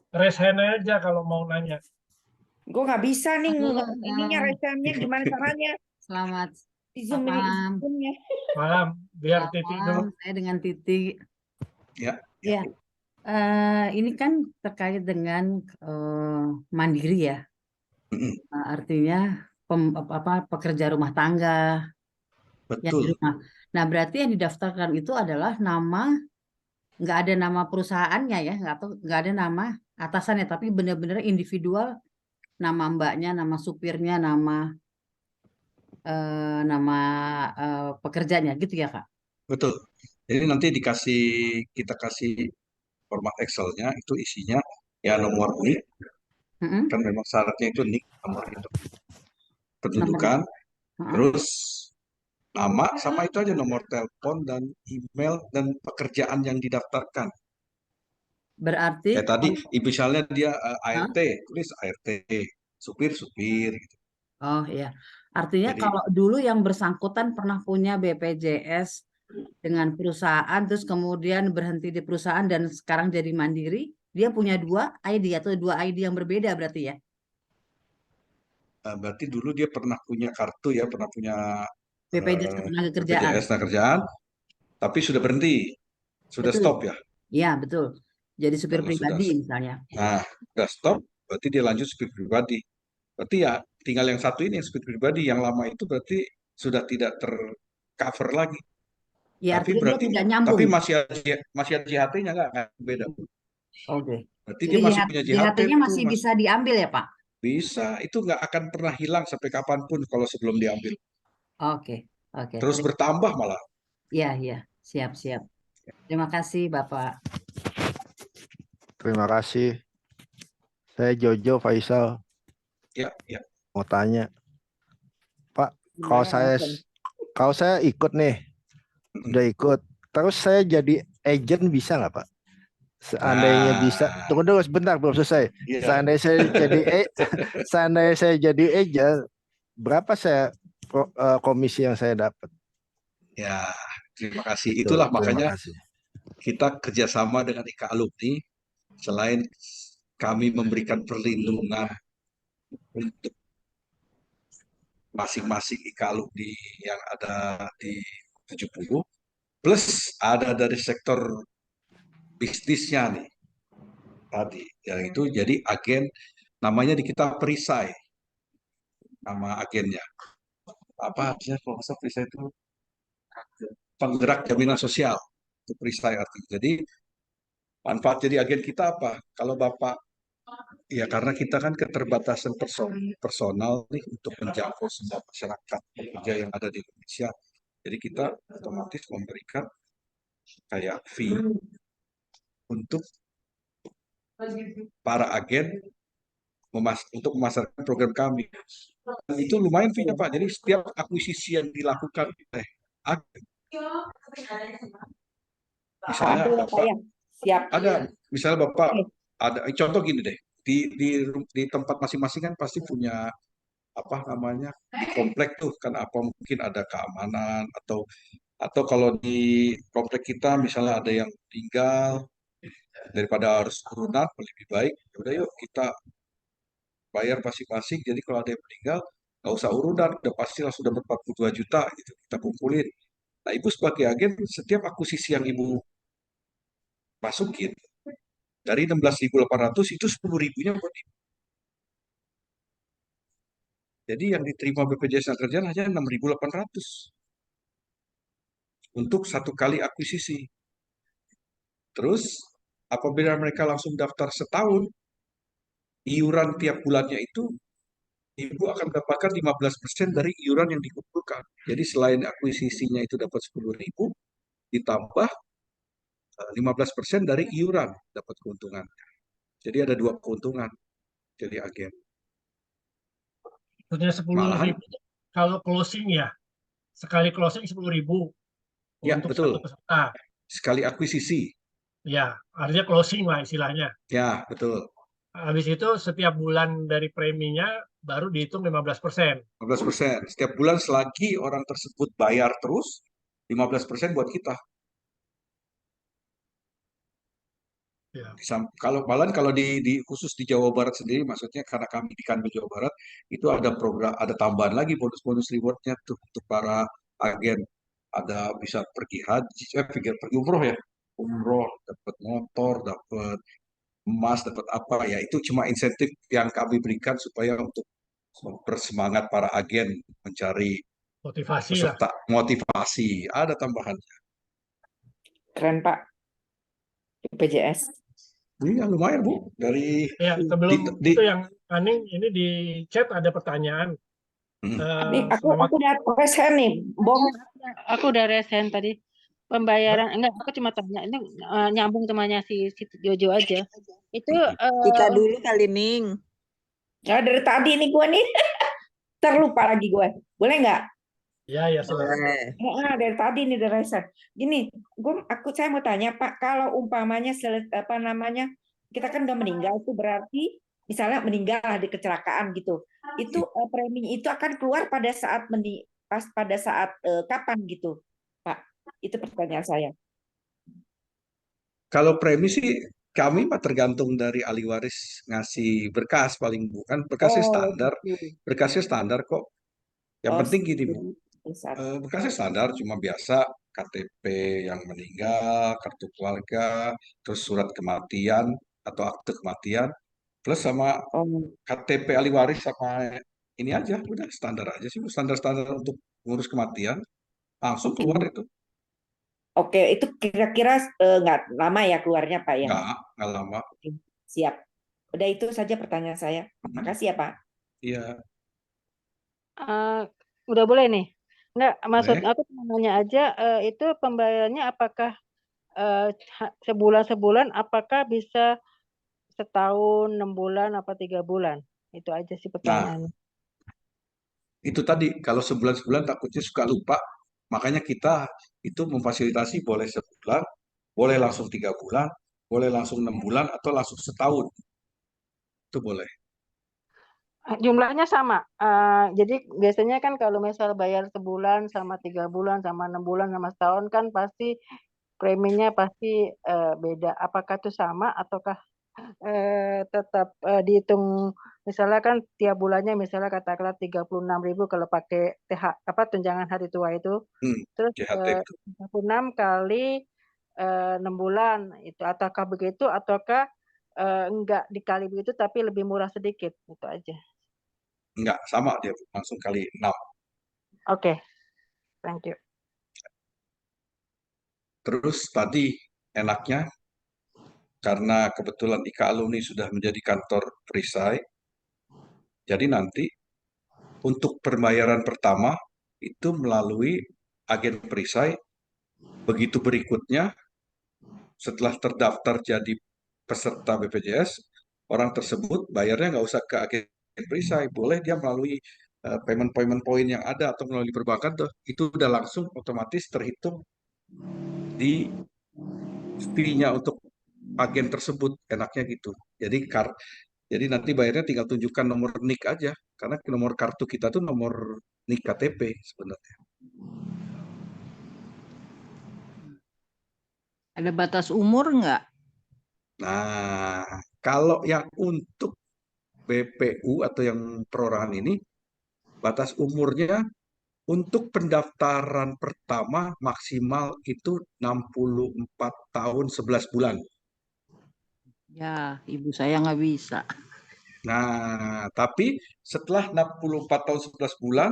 Raise hand aja kalau mau nanya. Gue nggak bisa nih Halo, ininya resamnya gimana caranya? selamat Di Zoom ini malam. Zoom-nya. Malam, biar Selamat titik malam, dulu. saya dengan Titik. Ya. Ya, ini kan terkait dengan mandiri ya. Artinya pekerja rumah tangga yang di Betul. rumah. Nah, berarti yang didaftarkan itu adalah nama, nggak ada nama perusahaannya ya, nggak ada nama atasannya, tapi benar-benar individual, nama mbaknya, nama supirnya, nama pekerjanya gitu ya, Kak? Betul. Jadi nanti kita kasih format Excel-nya, itu isinya ya nomor NIK, kan memang syaratnya itu NIK, nomor itu kedudukan, terus nama, sama itu aja nomor telepon dan email dan pekerjaan yang didaftarkan. Berarti Kayak tadi, misalnya dia ART, tulis ART, supir gitu. Oh iya, artinya Jadi, kalau dulu yang bersangkutan pernah punya BPJS dengan perusahaan, terus kemudian berhenti di perusahaan dan sekarang jadi mandiri, dia punya 2 ID atau 2 ID yang berbeda berarti ya? berarti dulu dia pernah punya kartu ya, pernah punya BPJS Ketenagakerjaan. BPJS Ketenagakerjaan, tapi sudah berhenti, sudah Betul. stop ya. Iya, betul. Jadi supir Kalau sudah, pribadi misalnya. nah, sudah stop, berarti dia lanjut supir pribadi. Berarti ya tinggal yang satu ini yang supir pribadi, yang lama itu berarti sudah tidak tercover lagi. Ya, Tapi artinya dia berarti tidak nyambung. tapi masih ada JHT-nya nggak beda. Oke. Berarti Jadi dia masih punya JHT JHT-nya tuh, masih bisa diambil ya, Pak? bisa, itu nggak akan pernah hilang sampai kapanpun kalau sebelum diambil. Oke, oke. Terus bertambah malah. Iya, iya. Siap. Terima kasih, Bapak. Terima kasih. Saya Jojo Faisal. Ya. Mau tanya, Pak, Gimana, kalau saya ikut nih, udah ikut, terus saya jadi agent bisa nggak, Pak? Seandainya bisa, tunggu dulu sebentar belum selesai. Iya. Seandainya saya jadi agent, berapa komisi yang saya dapat? Ya, terima kasih. Itulah makanya kita kerjasama dengan IKA Alumni. Selain kami memberikan perlindungan untuk masing-masing IKA Alumni yang ada di 70, plus ada dari sektor bisnisnya nih tadi, yang itu jadi agen, namanya di kita perisai, nama agennya apa artinya? Kalau nggak salah perisai itu penggerak jaminan sosial, itu perisai artinya. Jadi manfaat jadi agen kita apa? Kalau Bapak, ya karena kita kan keterbatasan personal nih untuk menjangkau semua masyarakat pekerja yang ada di Indonesia. Jadi kita otomatis memberikan kayak fee untuk para agen untuk memasarkan program kami. Dan itu lumayan fee-nya, Pak. Jadi setiap akuisisi yang dilakukan oleh agen, misalnya Bapak ada, misalnya Bapak ada contoh gini deh, di tempat masing-masing kan pasti punya apa namanya, di komplek tuh kan, apa mungkin ada keamanan atau kalau di komplek kita misalnya ada yang tinggal, daripada harus urunan lebih baik ya udah yuk kita bayar masing-masing. Jadi kalau ada yang meninggal nggak usah urunan, udah pasti langsung dapat 42 juta gitu, kita kumpulin. Nah, Ibu sebagai agen, setiap akuisisi yang Ibu masukin dari 16.800 itu 10.000-nya buat Ibu. Jadi yang diterima BPJS Ketenagakerjaan hanya 6.800 untuk satu kali akuisisi. Terus apabila mereka langsung daftar setahun, iuran tiap bulannya itu Ibu akan mendapatkan 15% dari iuran yang dikumpulkan. Jadi selain akuisisinya itu dapat 10.000, ditambah 15% dari iuran dapat keuntungan. Jadi ada 2 keuntungan jadi agen. Maksudnya 10.000 kalau closing ya, sekali closing 10.000 ya, untuk betul. satu peserta. Sekali akuisisi. Ya, artinya closing lah istilahnya. Ya, betul. Habis itu setiap bulan dari preminya baru dihitung 15%. 15%. Setiap bulan selagi orang tersebut bayar terus, 15% buat kita. Ya. Kalau khusus di Jawa Barat sendiri, maksudnya karena kami di Kanwil Jawa Barat itu ada program, ada tambahan lagi bonus-bonus rewardnya tuh untuk para agen. Ada bisa pergi haji, pergi umroh ya, umroh, dapat motor, dapat emas, dapat apa ya, itu cuma insentif yang kami berikan supaya untuk mempersemangat para agen mencari Motivasi lah. peserta, motivasi, ada tambahan. Keren Pak, BPJS. Iya lumayan Bu, dari Ya, sebelum itu yang Aning ini di chat ada pertanyaan. Nih, aku udah resen nih, Bong. Aku udah resen tadi. Pembayaran enggak, aku cuma tanya ini nyambung temannya si Jojo aja. Itu Tika dulu kali Ning. Ya dari tadi nih gue nih. Terlupa lagi gue. Boleh nggak? Ya, boleh. Dari tadi nih dari resen. Gini, saya mau tanya Pak, kalau umpamanya kita kan udah meninggal itu berarti misalnya meninggal di kecelakaan gitu. Itu premi itu akan keluar pada saat kapan gitu, Pak? Itu pertanyaan saya. Kalau premi sih kami mah tergantung dari ahli waris ngasih berkas paling bukan berkasnya standar, berkasnya standar kok. Yang penting gini Bu, berkasnya standar cuma biasa KTP yang meninggal, kartu keluarga, terus surat kematian atau akte kematian, plus sama KTP ahli waris sama ini aja, udah standar aja sih, standar-standar untuk ngurus kematian, langsung keluar itu. Oke, itu kira-kira nggak lama ya keluarnya Pak ya? Nggak lama. Siap. Udah itu saja pertanyaan saya. Makasih ya Pak. Iya. Udah boleh nih? Enggak, maksud aku cuma nanya aja, itu pembayarannya apakah sebulan apakah bisa setahun, 6 bulan, apa 3 bulan? Itu aja sih pertanyaannya. Itu tadi, kalau sebulan-sebulan takutnya suka lupa, makanya kita itu memfasilitasi boleh sebulan, boleh langsung 3 bulan, boleh langsung 6 bulan, atau langsung setahun. Itu boleh. Jumlahnya sama. Jadi biasanya kan kalau misal bayar sebulan sama 3 bulan sama 6 bulan sama setahun kan pasti preminya pasti beda. Apakah itu sama ataukah tetap dihitung misalnya kan tiap bulannya misalnya katakanlah 36.000 kalau pakai tunjangan hari tua itu. Terus 36 kali 6 bulan itu ataukah begitu ataukah enggak dikali begitu tapi lebih murah sedikit itu aja. Enggak, sama dia langsung kali 6. Oke, thank you. Terus tadi enaknya, karena kebetulan IKA Alumni sudah menjadi kantor perisai, jadi nanti untuk pembayaran pertama itu melalui agen perisai, begitu berikutnya setelah terdaftar jadi peserta BPJS, orang tersebut bayarnya nggak usah ke agen perisai, boleh dia melalui payment point yang ada atau melalui perbankan tuh, itu udah langsung otomatis terhitung di fee-nya untuk agen tersebut, enaknya gitu. Jadi nanti bayarnya tinggal tunjukkan nomor NIK aja, karena nomor kartu kita tuh nomor NIK KTP sebenarnya. Ada batas umur nggak? Nah, kalau yang untuk BPU atau yang perorangan ini, batas umurnya untuk pendaftaran pertama maksimal itu 64 tahun 11 bulan. Ya, ibu saya nggak bisa. Nah, tapi setelah 64 tahun 11 bulan,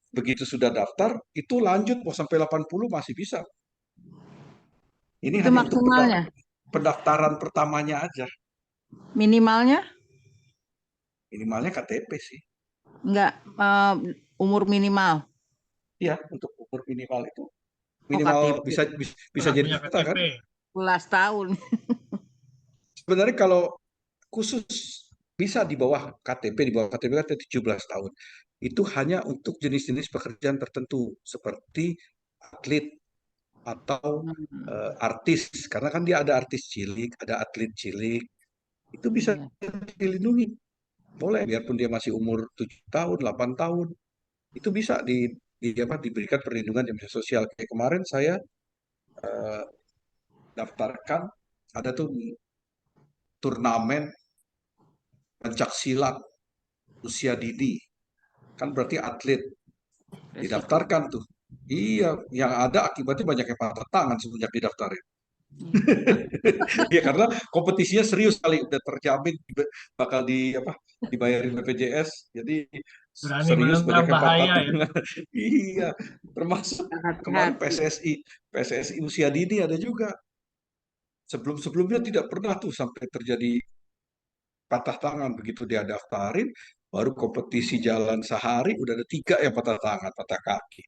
begitu sudah daftar, itu lanjut mau sampai 80 masih bisa. Ini itu hanya untuk maksimalnya? Pendaftaran pertamanya aja. Minimalnya? Minimalnya KTP sih. Enggak, umur minimal. Iya, untuk umur minimal itu. Minimal bisa jadi kita kan. 11 tahun. Sebenarnya kalau khusus bisa di bawah KTP kan 17 tahun. Itu hanya untuk jenis-jenis pekerjaan tertentu seperti atlet atau artis, karena kan dia ada artis cilik, ada atlet cilik, itu bisa dilindungi. Boleh, biarpun dia masih umur 7 tahun, 8 tahun. Itu bisa diberikan perlindungan jaminan sosial. Kayak kemarin saya eh, daftarkan, ada tuh turnamen pencak silat usia dini. Kan berarti atlet. Didaftarkan tuh. Iya, yang ada akibatnya banyak yang patah tangan semenjak didaftarin. Ya karena kompetisinya serius kali, udah terjamin bakal dibayarin BPJS, jadi Berani serius, banyak menentang yang patah bahaya ya. tangan. Iya, termasuk kemarin PSSI usia dini ada juga. Sebelum-sebelumnya tidak pernah tuh sampai terjadi patah tangan. Begitu dia daftarin, baru kompetisi jalan sehari udah ada 3 yang patah tangan, patah kaki.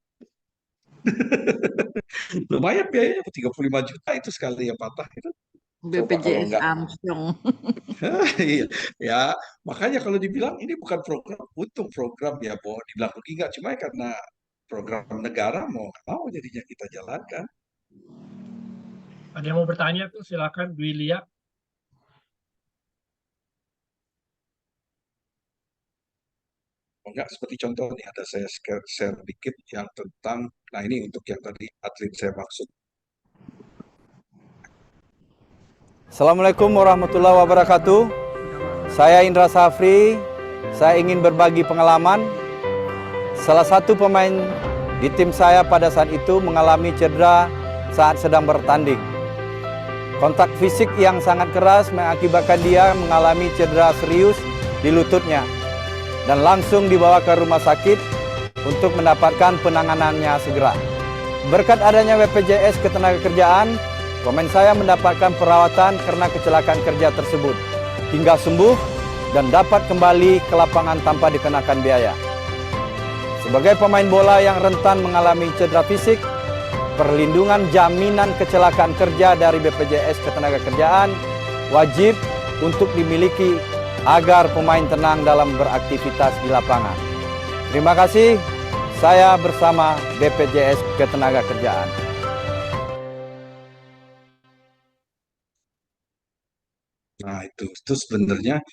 Lumayan biayanya 35 juta itu sekali yang patah itu. Coba kalau BPJS nggak. Armstrong. Iya, ya makanya kalau dibilang ini bukan program, untung program ya, mau dibilang rugi nggak, cuma karena program negara mau nggak mau jadinya kita jalankan. Ada yang mau bertanya tuh silakan Dwi Lia. Enggak, seperti contoh nih, ada saya share dikit yang tentang, nah ini untuk yang tadi atlet saya maksud. Assalamualaikum warahmatullahi wabarakatuh. Saya Indra Safri. Saya ingin berbagi pengalaman. Salah satu pemain di tim saya pada saat itu mengalami cedera saat sedang bertanding. Kontak fisik yang sangat keras mengakibatkan dia mengalami cedera serius di lututnya dan langsung dibawa ke rumah sakit untuk mendapatkan penanganannya segera. Berkat adanya BPJS Ketenagakerjaan, pemain saya mendapatkan perawatan karena kecelakaan kerja tersebut hingga sembuh dan dapat kembali ke lapangan tanpa dikenakan biaya. Sebagai pemain bola yang rentan mengalami cedera fisik, perlindungan jaminan kecelakaan kerja dari BPJS Ketenagakerjaan wajib untuk dimiliki agar pemain tenang dalam beraktivitas di lapangan. Terima kasih. Saya bersama BPJS Ketenagakerjaan. Nah itu sebenarnya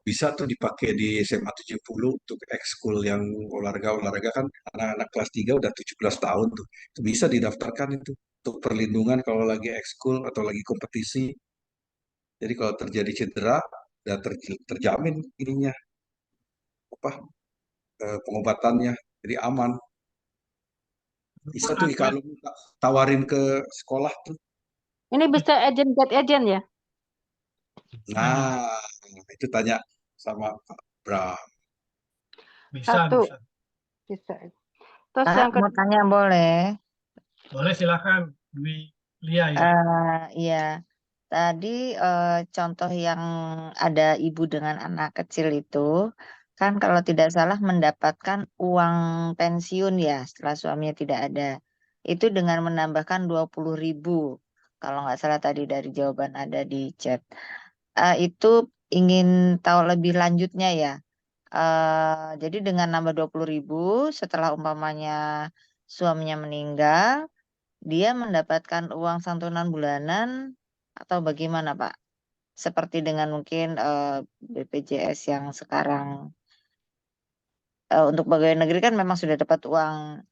bisa tuh dipakai di SMA 70 untuk ekskul yang olahraga kan anak-anak kelas 3 udah 17 tahun tuh. Itu bisa didaftarkan itu untuk perlindungan kalau lagi ekskul atau lagi kompetisi. Jadi kalau terjadi cedera udah terjamin ininya pengobatannya, jadi aman. Bisa tuh kalau tawarin ke sekolah tuh. Ini bisa agent ya? Nah, itu tanya sama Pak Bram. Satu. Bisa. Terus Pak, yang mau tanya boleh? Boleh, silakan Dwi Lia ya. Iya. Tadi contoh yang ada ibu dengan anak kecil itu kan kalau tidak salah mendapatkan uang pensiun ya setelah suaminya tidak ada. Itu dengan menambahkan 20.000. Kalau nggak salah tadi dari jawaban ada di chat. Itu ingin tahu lebih lanjutnya ya. Jadi dengan nambah 20.000 setelah umpamanya suaminya meninggal, dia mendapatkan uang santunan bulanan atau bagaimana Pak? Seperti dengan mungkin BPJS yang sekarang untuk pegawai negeri kan memang sudah dapat uang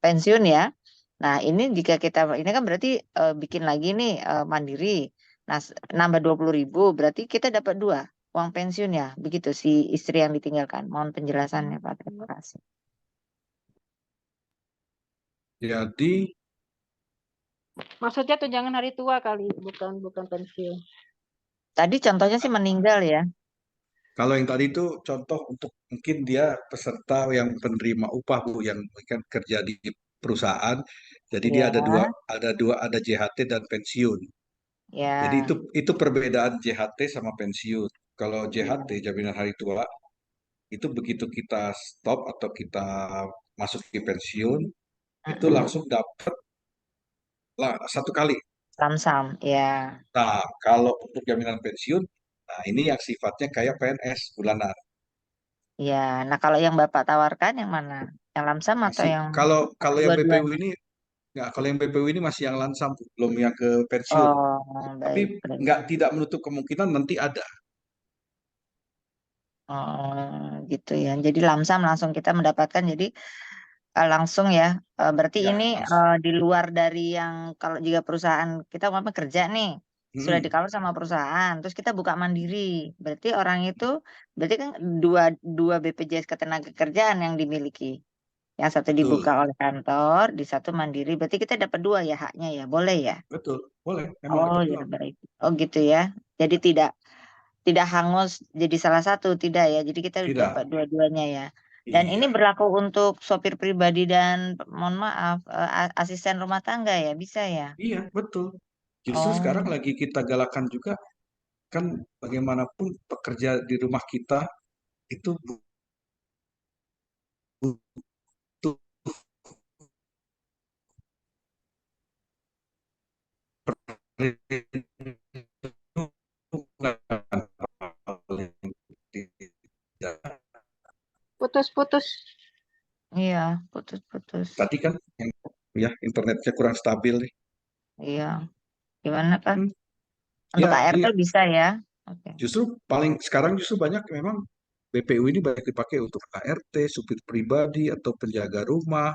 pensiun ya. Nah ini jika kita, ini kan berarti bikin lagi nih mandiri. Nah nambah 20.000 berarti kita dapat 2 uang pensiun ya. Begitu si istri yang ditinggalkan. Mohon penjelasannya Pak. Terima kasih. Jadi maksudnya tunjangan hari tua kali, bukan pensiun. Tadi contohnya sih meninggal ya. Kalau yang tadi itu contoh untuk mungkin dia peserta yang penerima upah Bu, yang kan kerja di perusahaan. Jadi dia ada JHT dan pensiun. Jadi itu perbedaan JHT sama pensiun. Kalau JHT jaminan hari tua itu begitu kita stop atau kita masuk di pensiun itu langsung dapat satu kali. Samsam ya. Nah, kalau untuk jaminan pensiun, nah ini yang sifatnya kayak PNS bulanan. Ya, nah kalau yang Bapak tawarkan yang mana? Yang lamsam atau yang Kalau yang BPU ini nggak, kalau yang BPU ini masih yang lansam, belum yang ke pensiun. Oh, Tapi baik. tidak menutup kemungkinan nanti ada. Oh, gitu ya. Jadi lamsam langsung kita mendapatkan. Jadi langsung ya. Berarti Ya, ini langsung. di luar dari yang kalau jika perusahaan kita umpamanya kerja nih sudah di cover sama perusahaan, terus kita buka mandiri. Berarti orang itu berarti kan dua BPJS Ketenagakerjaan yang dimiliki. Yang satu Betul, dibuka oleh kantor, di satu mandiri. Berarti kita dapat dua ya haknya ya, boleh ya? betul, boleh. Memang Oh dapat ya dua. baik. Oh gitu ya. Jadi tidak hangus jadi salah satu, tidak ya. Jadi kita Tidak. dapat dua-duanya ya. Dan ini Iya, berlaku untuk sopir pribadi dan mohon maaf asisten rumah tangga ya, bisa ya? iya, betul. Justru Oh, sekarang lagi kita galakan juga kan bagaimanapun pekerja di rumah kita itu butuh perlindungan paling tidak. Putus-putus. iya, putus-putus. Tadi kan yang ya internetnya kurang stabil nih. Iya. Gimana Pak? Hmm, Untuk ya, ART iya. bisa ya? Oke. Justru sekarang banyak memang BPU ini banyak dipakai untuk ART, supir pribadi atau penjaga rumah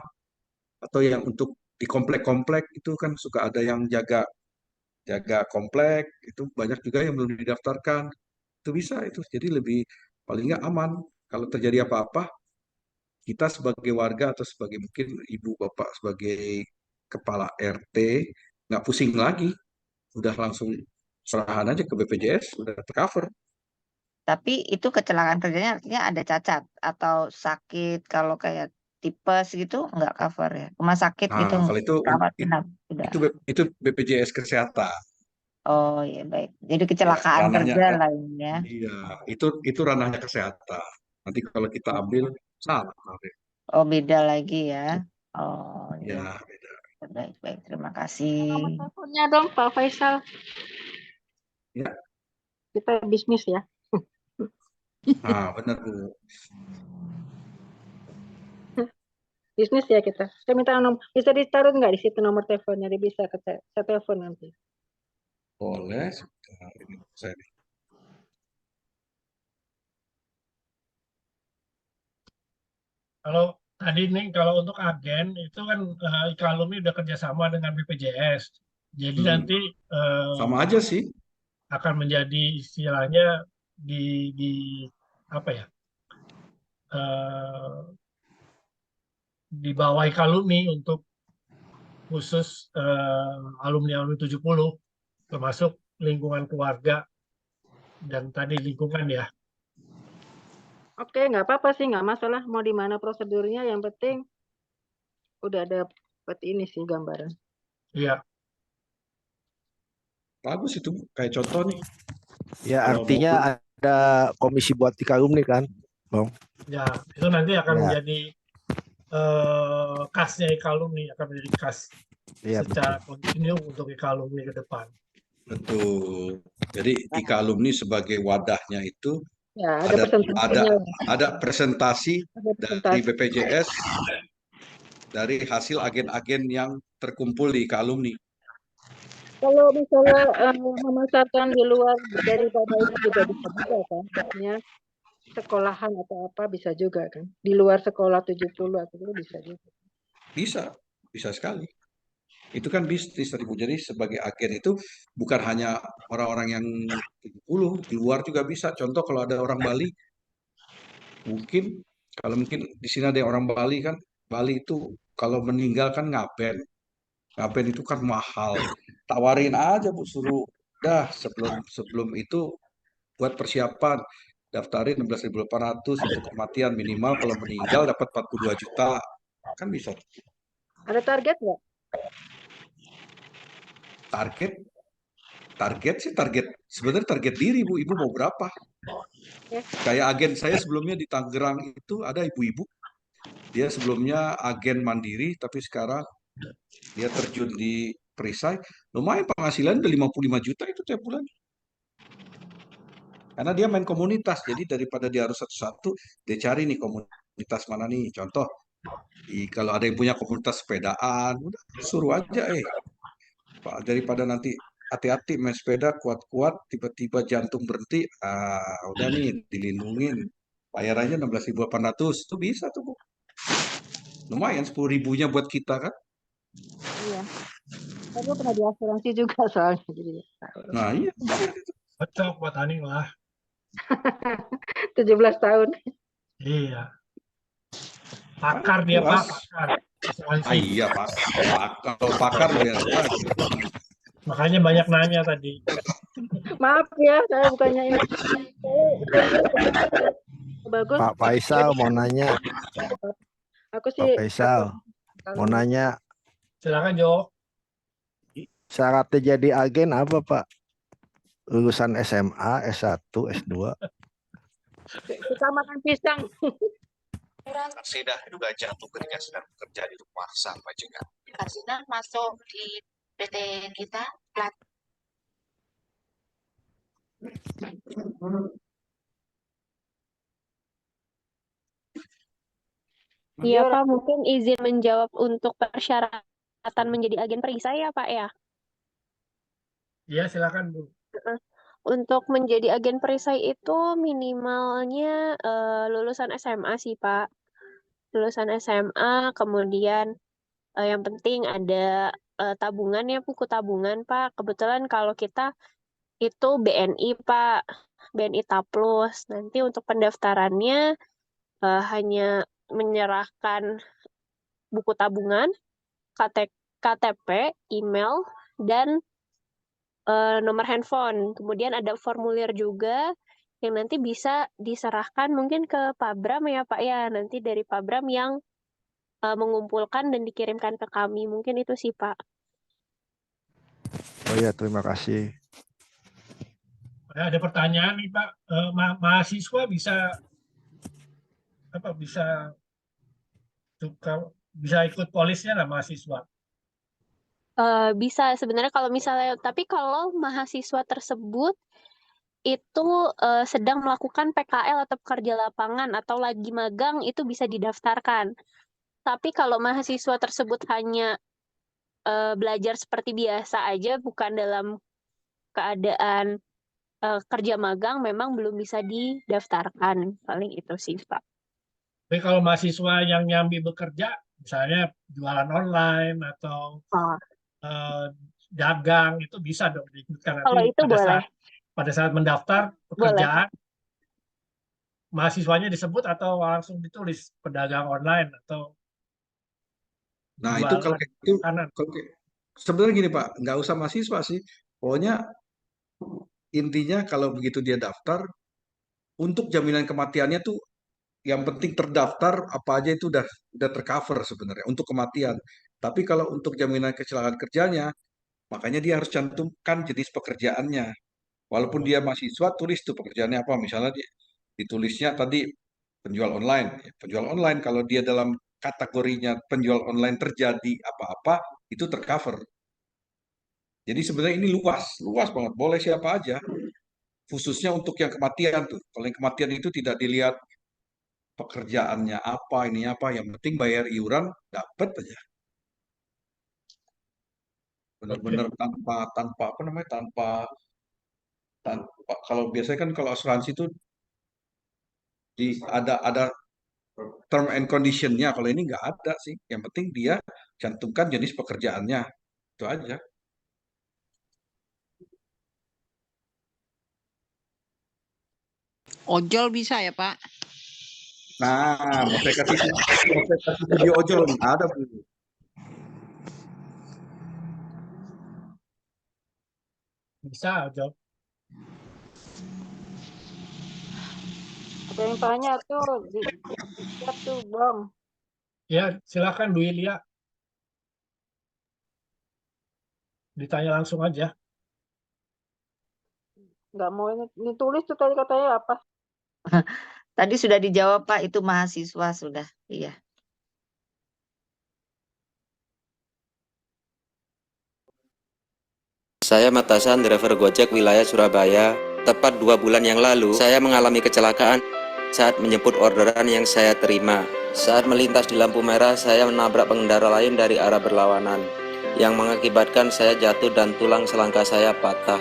atau yang untuk di komplek-komplek itu kan suka ada yang jaga jaga komplek itu banyak juga yang belum didaftarkan. Itu bisa itu. Jadi lebih paling nggak aman kalau terjadi apa-apa kita sebagai warga atau sebagai mungkin ibu bapak sebagai kepala RT nggak pusing lagi, udah langsung serahan aja ke BPJS, udah tercover. Tapi itu kecelakaan kerjanya artinya ada cacat atau sakit kalau kayak tipes gitu nggak cover ya? Rumah sakit gitu Nah, kalau itu rawat inap tidak. itu BPJS kesehatan. Oh ya baik. Jadi Ya, kecelakaan ranahnya kerja lah ini ya. iya, itu ranahnya kesehatan. Nanti kalau kita ambil salah. Oh beda lagi ya. Oh ya Ya, baik baik. Terima kasih. Nomor teleponnya dong Pak Faisal. ya. Kita bisnis ya. Nah, benar Bu. Bisnis ya kita. Saya minta nomor. Bisa ditaruh nggak di situ nomor teleponnya? Dia bisa saya telepon nanti. Boleh. Sebentar, ini saya nih. Kalau tadi nih kalau untuk agen itu kan Ikalumi udah kerjasama dengan BPJS. Jadi nanti Sama aja sih. akan menjadi istilahnya di apa ya, di bawah Ikalumi untuk khusus alumni 70 termasuk lingkungan keluarga dan tadi lingkungan ya. Oke, nggak apa-apa sih, nggak masalah. Mau di mana prosedurnya, yang penting udah dapat ini sih gambaran. Iya. Bagus itu kayak contoh nih. Ya artinya ada komisi buat Ikalumi kan, Bang? Ya, itu nanti akan Ya. menjadi kasnya Ikalumi, akan menjadi kas Iya, secara kontinu untuk Ikalumi ke depan. Betul. Jadi Ikalumi sebagai wadahnya itu Ya, ada presentasi dari presentasi. BPJS dari hasil agen-agen yang terkumpul di Ikalumi. Kalau misalnya memasarkan di luar daripada itu juga bisa juga kan, maksudnya sekolahan atau apa bisa juga kan, di luar sekolah 70 atau itu bisa juga. Bisa sekali. Itu kan bisnis tadi Bu. Jadi sebagai agen itu bukan hanya orang-orang yang 70, di luar juga bisa. Contoh kalau ada orang Bali, mungkin di sini ada yang orang Bali kan, Bali itu kalau meninggal kan ngaben. Ngaben itu kan mahal. Tawarin aja Bu, suruh dah sebelum itu buat persiapan daftarin 16.800 untuk kematian minimal kalau meninggal dapat 42 juta. Kan bisa. Ada target nggak? Target sebenarnya target diri Bu, ibu mau berapa? Kayak agen saya sebelumnya di Tangerang itu ada ibu-ibu, dia sebelumnya agen mandiri tapi sekarang dia terjun di perisai, lumayan penghasilan udah 55 juta itu tiap bulan. Karena dia main komunitas, jadi daripada dia harus satu-satu, dia cari nih komunitas mana nih, contoh kalau ada yang punya komunitas sepedaan, udah suruh aja Pak, daripada nanti hati-hati main sepeda kuat-kuat tiba-tiba jantung berhenti, udah nih dilindungin Bayar aja 16.800 itu bisa tuh Bu. Lumayan 10.000-nya buat kita kan. Iya. Aku pernah di asuransi juga soalnya jadi. Nah iya. Cocok buat Aning lah. 17 tahun. Iya. Pakar dia Pak, pakar. Asuransi. Iya Pak. Kalau pakar biasa aja. Makanya banyak nanya tadi. Maaf ya, saya bukannya ini. Bagus. Pak Faisal mau nanya. Aku Pak sih Faisal mau nanya. Silakan Jo. Syaratnya jadi agen apa Pak? Lulusan SMA, S1, S2. Kita makan pisang. Sudah juga jatuh ketika sedang bekerja di rumah sampai juga. Sudah masuk di PT kita plat. Iya Pak, mungkin izin menjawab untuk persyaratan menjadi agen perisai ya Pak ya? Iya silakan Bu. Untuk menjadi agen perisai itu minimalnya lulusan SMA sih Pak. Lulusan SMA, kemudian yang penting ada tabungan ya, buku tabungan Pak. Kebetulan kalau kita itu BNI Pak, BNI Taplus. Nanti untuk pendaftarannya hanya menyerahkan buku tabungan, KTP, email, dan nomor handphone. Kemudian ada formulir juga yang nanti bisa diserahkan mungkin ke Pabram ya Pak ya. Nanti dari Pabram yang mengumpulkan dan dikirimkan ke kami. Mungkin itu sih Pak. Oh ya, terima kasih. Ada pertanyaan nih Pak. Mahasiswa bisa ikut polisnya nggak mahasiswa? Bisa sebenarnya kalau misalnya, tapi kalau mahasiswa tersebut itu sedang melakukan PKL atau pekerja lapangan atau lagi magang itu bisa didaftarkan. Tapi kalau mahasiswa tersebut hanya belajar seperti biasa aja, bukan dalam keadaan kerja magang, memang belum bisa didaftarkan. Paling itu sih Pak. Tapi kalau mahasiswa yang nyambi bekerja, misalnya jualan online atau dagang, itu bisa dong diikutkan Kalau nanti itu boleh. pada saat mendaftar pekerjaan, mahasiswanya disebut atau langsung ditulis pedagang online atau Nah itu kalau kayak gitu, sebenarnya gini Pak, nggak usah mahasiswa sih. Pokoknya intinya kalau begitu dia daftar, untuk jaminan kematiannya tuh yang penting terdaftar apa aja itu udah tercover sebenarnya untuk kematian. Tapi kalau untuk jaminan kecelakaan kerjanya, makanya dia harus cantumkan jenis pekerjaannya. Walaupun dia mahasiswa, tulis tuh pekerjaannya apa. Misalnya ditulisnya tadi penjual online. Penjual online kalau dia dalam kategorinya penjual online terjadi apa-apa, itu tercover. Jadi sebenarnya ini luas banget. Boleh siapa aja. Khususnya untuk yang kematian tuh. Kalau yang kematian itu tidak dilihat pekerjaannya apa, ini apa. Yang penting bayar iuran, dapat aja. Benar-benar tanpa apa namanya, tanpa kalau biasanya kan kalau asuransi itu ada term and condition-nya. Kalau ini nggak ada sih. Yang penting dia cantumkan jenis pekerjaannya. Itu aja. Ojol bisa ya Pak? Nah, mau saya kasih video ojol nih. Ada Bu. bisa ojol. Ada yang tanya tuh, lihat tuh Bang. Ya, silakan Bu Ilya. Ditanya langsung aja. Nggak mau ini tulis tuh tadi katanya apa? Tadi sudah dijawab Pak, itu mahasiswa sudah. Iya. Saya Matasan, driver Gojek wilayah Surabaya. Tepat 2 bulan yang lalu, saya mengalami kecelakaan saat menjemput orderan yang saya terima. Saat melintas di lampu merah, saya menabrak pengendara lain dari arah berlawanan, yang mengakibatkan saya jatuh dan tulang selangka saya patah.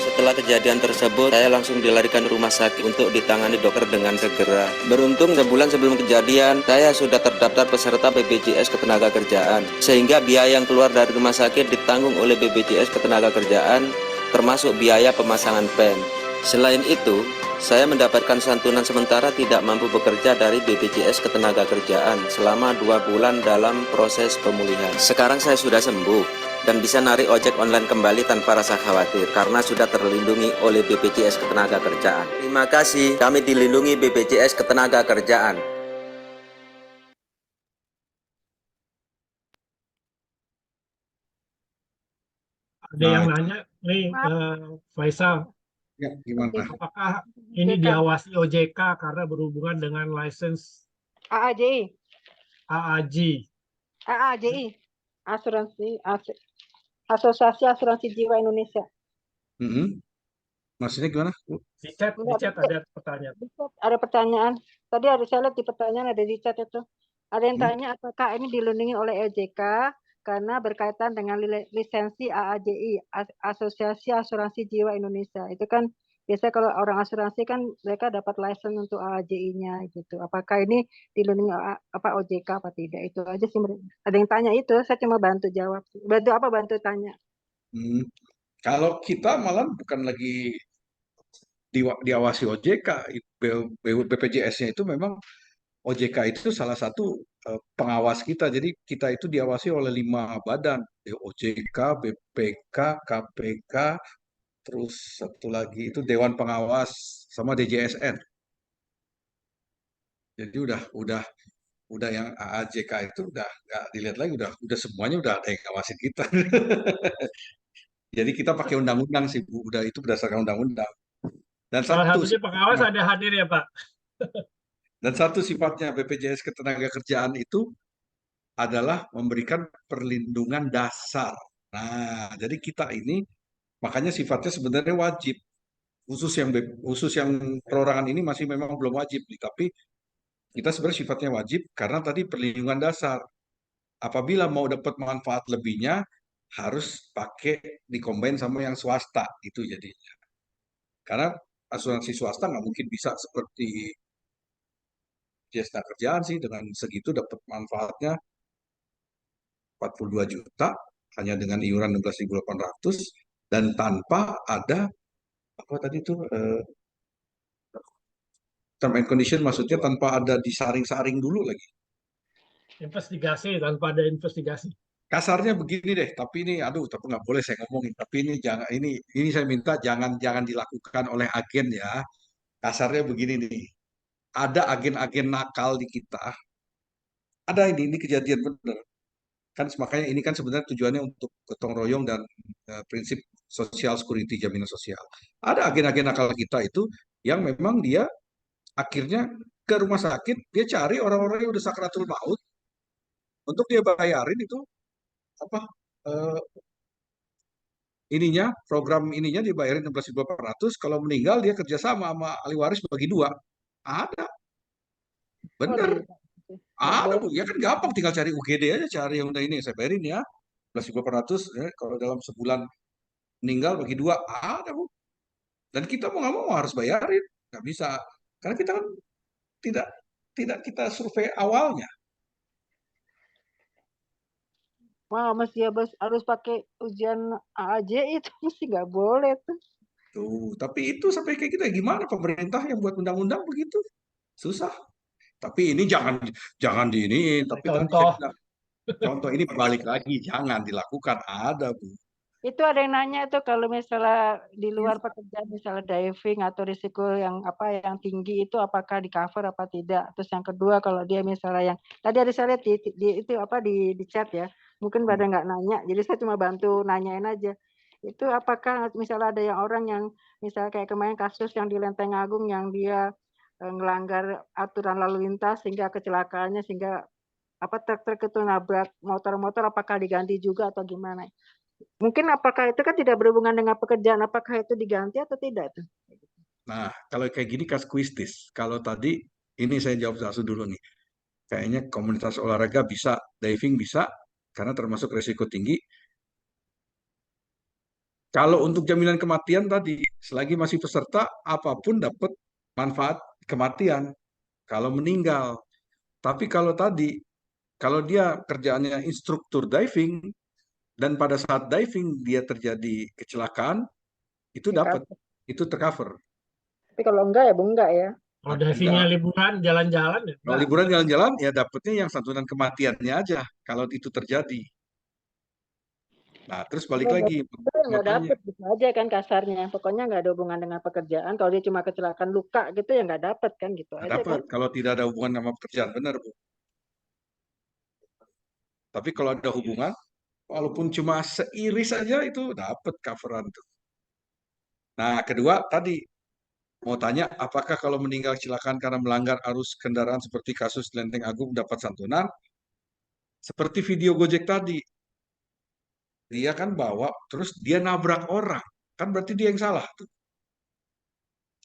Setelah Setelah kejadian tersebut, saya langsung dilarikan ke rumah sakit untuk ditangani dokter dengan segera. Beruntung sebulan sebelum kejadian, saya sudah terdaftar peserta BPJS Ketenagakerjaan, sehingga biaya yang keluar dari rumah sakit ditanggung oleh BPJS Ketenagakerjaan, termasuk biaya pemasangan pen. Selain itu, saya mendapatkan santunan sementara tidak mampu bekerja dari BPJS Ketenagakerjaan selama 2 bulan dalam proses pemulihan. Sekarang saya sudah sembuh dan bisa narik ojek online kembali tanpa rasa khawatir karena sudah terlindungi oleh BPJS Ketenagakerjaan. Terima kasih, kami dilindungi BPJS Ketenagakerjaan. Ada yang nanya nih, Faisal, Ya, gimana? apakah ini diawasi OJK karena berhubungan dengan license AAJI, AAJ? Asosiasi Asuransi Jiwa Indonesia. Maksudnya gimana, Bu? Di chat ada pertanyaan. Ada pertanyaan. Tadi saya lihat di pertanyaan ada di chat itu. Ada yang tanya apakah ini dilindungi oleh OJK karena berkaitan dengan lisensi AAJI, Asosiasi Asuransi Jiwa Indonesia. Itu kan biasa kalau orang asuransi kan mereka dapat license untuk AAJI-nya gitu. Apakah ini dilindungi OJK apa tidak? Itu aja sih. Ada yang tanya itu, saya cuma bantu jawab. Bantu tanya. Kalau kita malah bukan lagi diawasi OJK, BPJS-nya itu memang OJK itu salah satu pengawas kita. Jadi kita itu diawasi oleh 5 badan, OJK, BPK, KPK, terus satu lagi itu Dewan Pengawas sama DJSN. Jadi udah yang AAJK itu udah nggak dilihat lagi, udah semuanya udah ada yang ngawasin kita. Jadi kita pakai undang-undang sih, Bu. Udah itu berdasarkan undang-undang. Dan Salah satunya pengawas ada hadir ya, Pak. Dan satu sifatnya BPJS Ketenagakerjaan itu adalah memberikan perlindungan dasar. Nah, jadi kita ini makanya sifatnya sebenarnya wajib. Khusus yang perorangan ini masih memang belum wajib, tapi kita sebenarnya sifatnya wajib karena tadi perlindungan dasar. Apabila mau dapat manfaat lebihnya harus pakai dikombin sama yang swasta itu jadinya. Karena asuransi swasta nggak mungkin bisa seperti jasa kerjaan sih, dengan segitu dapat manfaatnya 42 juta hanya dengan iuran 16.800 dan tanpa ada apa tadi itu term and condition, maksudnya tanpa ada disaring-saring dulu lagi. Investigasi, tanpa ada investigasi. Kasarnya begini deh, tapi ini tapi nggak boleh saya ngomongin, tapi ini jangan, ini saya minta jangan dilakukan oleh agen ya. Kasarnya begini nih, ada agen-agen nakal di kita, ada ini kejadian bener kan, makanya ini kan sebenarnya tujuannya untuk gotong royong dan prinsip social security, jaminan sosial. Ada agen-agen nakal kita itu yang memang dia akhirnya ke rumah sakit, dia cari orang-orang yang udah sakratul maut untuk dia bayarin itu apa program ininya dibayarin 16.800, kalau meninggal dia kerjasama sama ahli waris bagi 2. Ada, bener. Ada, Bu. Ya kan gampang, tinggal cari UGD aja, cari yang udah ini saya bayarin ya 16.800 ya, kalau dalam sebulan meninggal bagi 2, ada, Bu. Dan kita mau nggak mau harus bayarin, nggak bisa karena kita kan tidak kita survei awalnya. Wah, mesti harus pakai ujian AAJ itu mesti nggak boleh tuh. Tuh, tapi itu sampai kayak gitu ya gimana pemerintah yang buat undang-undang begitu? Susah. Tapi ini jangan diiniin, tapi contoh ini balik lagi jangan dilakukan, ada, Bu. Itu ada yang nanya itu kalau misalnya di luar pekerjaan, misalnya diving atau risiko yang tinggi itu apakah di cover apa tidak. Terus yang kedua kalau dia misalnya yang tadi ada saya lihat di chat ya, mungkin pada nggak nanya, jadi saya cuma bantu nanyain aja. Itu apakah misalnya ada yang orang yang misalnya kayak kemarin kasus yang di Lenteng Agung yang dia ngelanggar aturan lalu lintas sehingga kecelakaannya sehingga truk itu nabrak motor-motor, apakah diganti juga atau gimana? Mungkin apakah itu kan tidak berhubungan dengan pekerjaan, apakah itu diganti atau tidak tuh? Nah, kalau kayak gini kasuistis. Kalau tadi ini saya jawab satu dulu nih. Kayaknya komunitas olahraga bisa, diving bisa karena termasuk resiko tinggi. Kalau untuk jaminan kematian tadi, selagi masih peserta, apapun dapat manfaat kematian kalau meninggal. Tapi kalau tadi, kalau dia kerjaannya instruktur diving, dan pada saat diving dia terjadi kecelakaan, itu dapat, itu tercover. Tapi kalau enggak ya Bu, enggak ya. Kalau divingnya liburan, jalan-jalan ya. Kalau liburan jalan-jalan, ya dapatnya yang santunan kematiannya aja, kalau itu terjadi. Nah, terus balik lagi. Nggak dapet gitu aja kan kasarnya. Pokoknya nggak ada hubungan dengan pekerjaan. Kalau dia cuma kecelakaan luka gitu ya nggak dapet kan gitu Nggak aja dapat kan. kalau tidak ada hubungan sama pekerjaan, benar Bu. Tapi kalau ada hubungan, walaupun cuma seiris saja itu dapat coveran tuh. Nah, kedua tadi mau tanya, apakah kalau meninggal kecelakaan karena melanggar arus kendaraan seperti kasus Lenteng Agung dapat santunan? Seperti video Gojek tadi, dia kan bawa, terus dia nabrak orang, kan berarti dia yang salah tuh.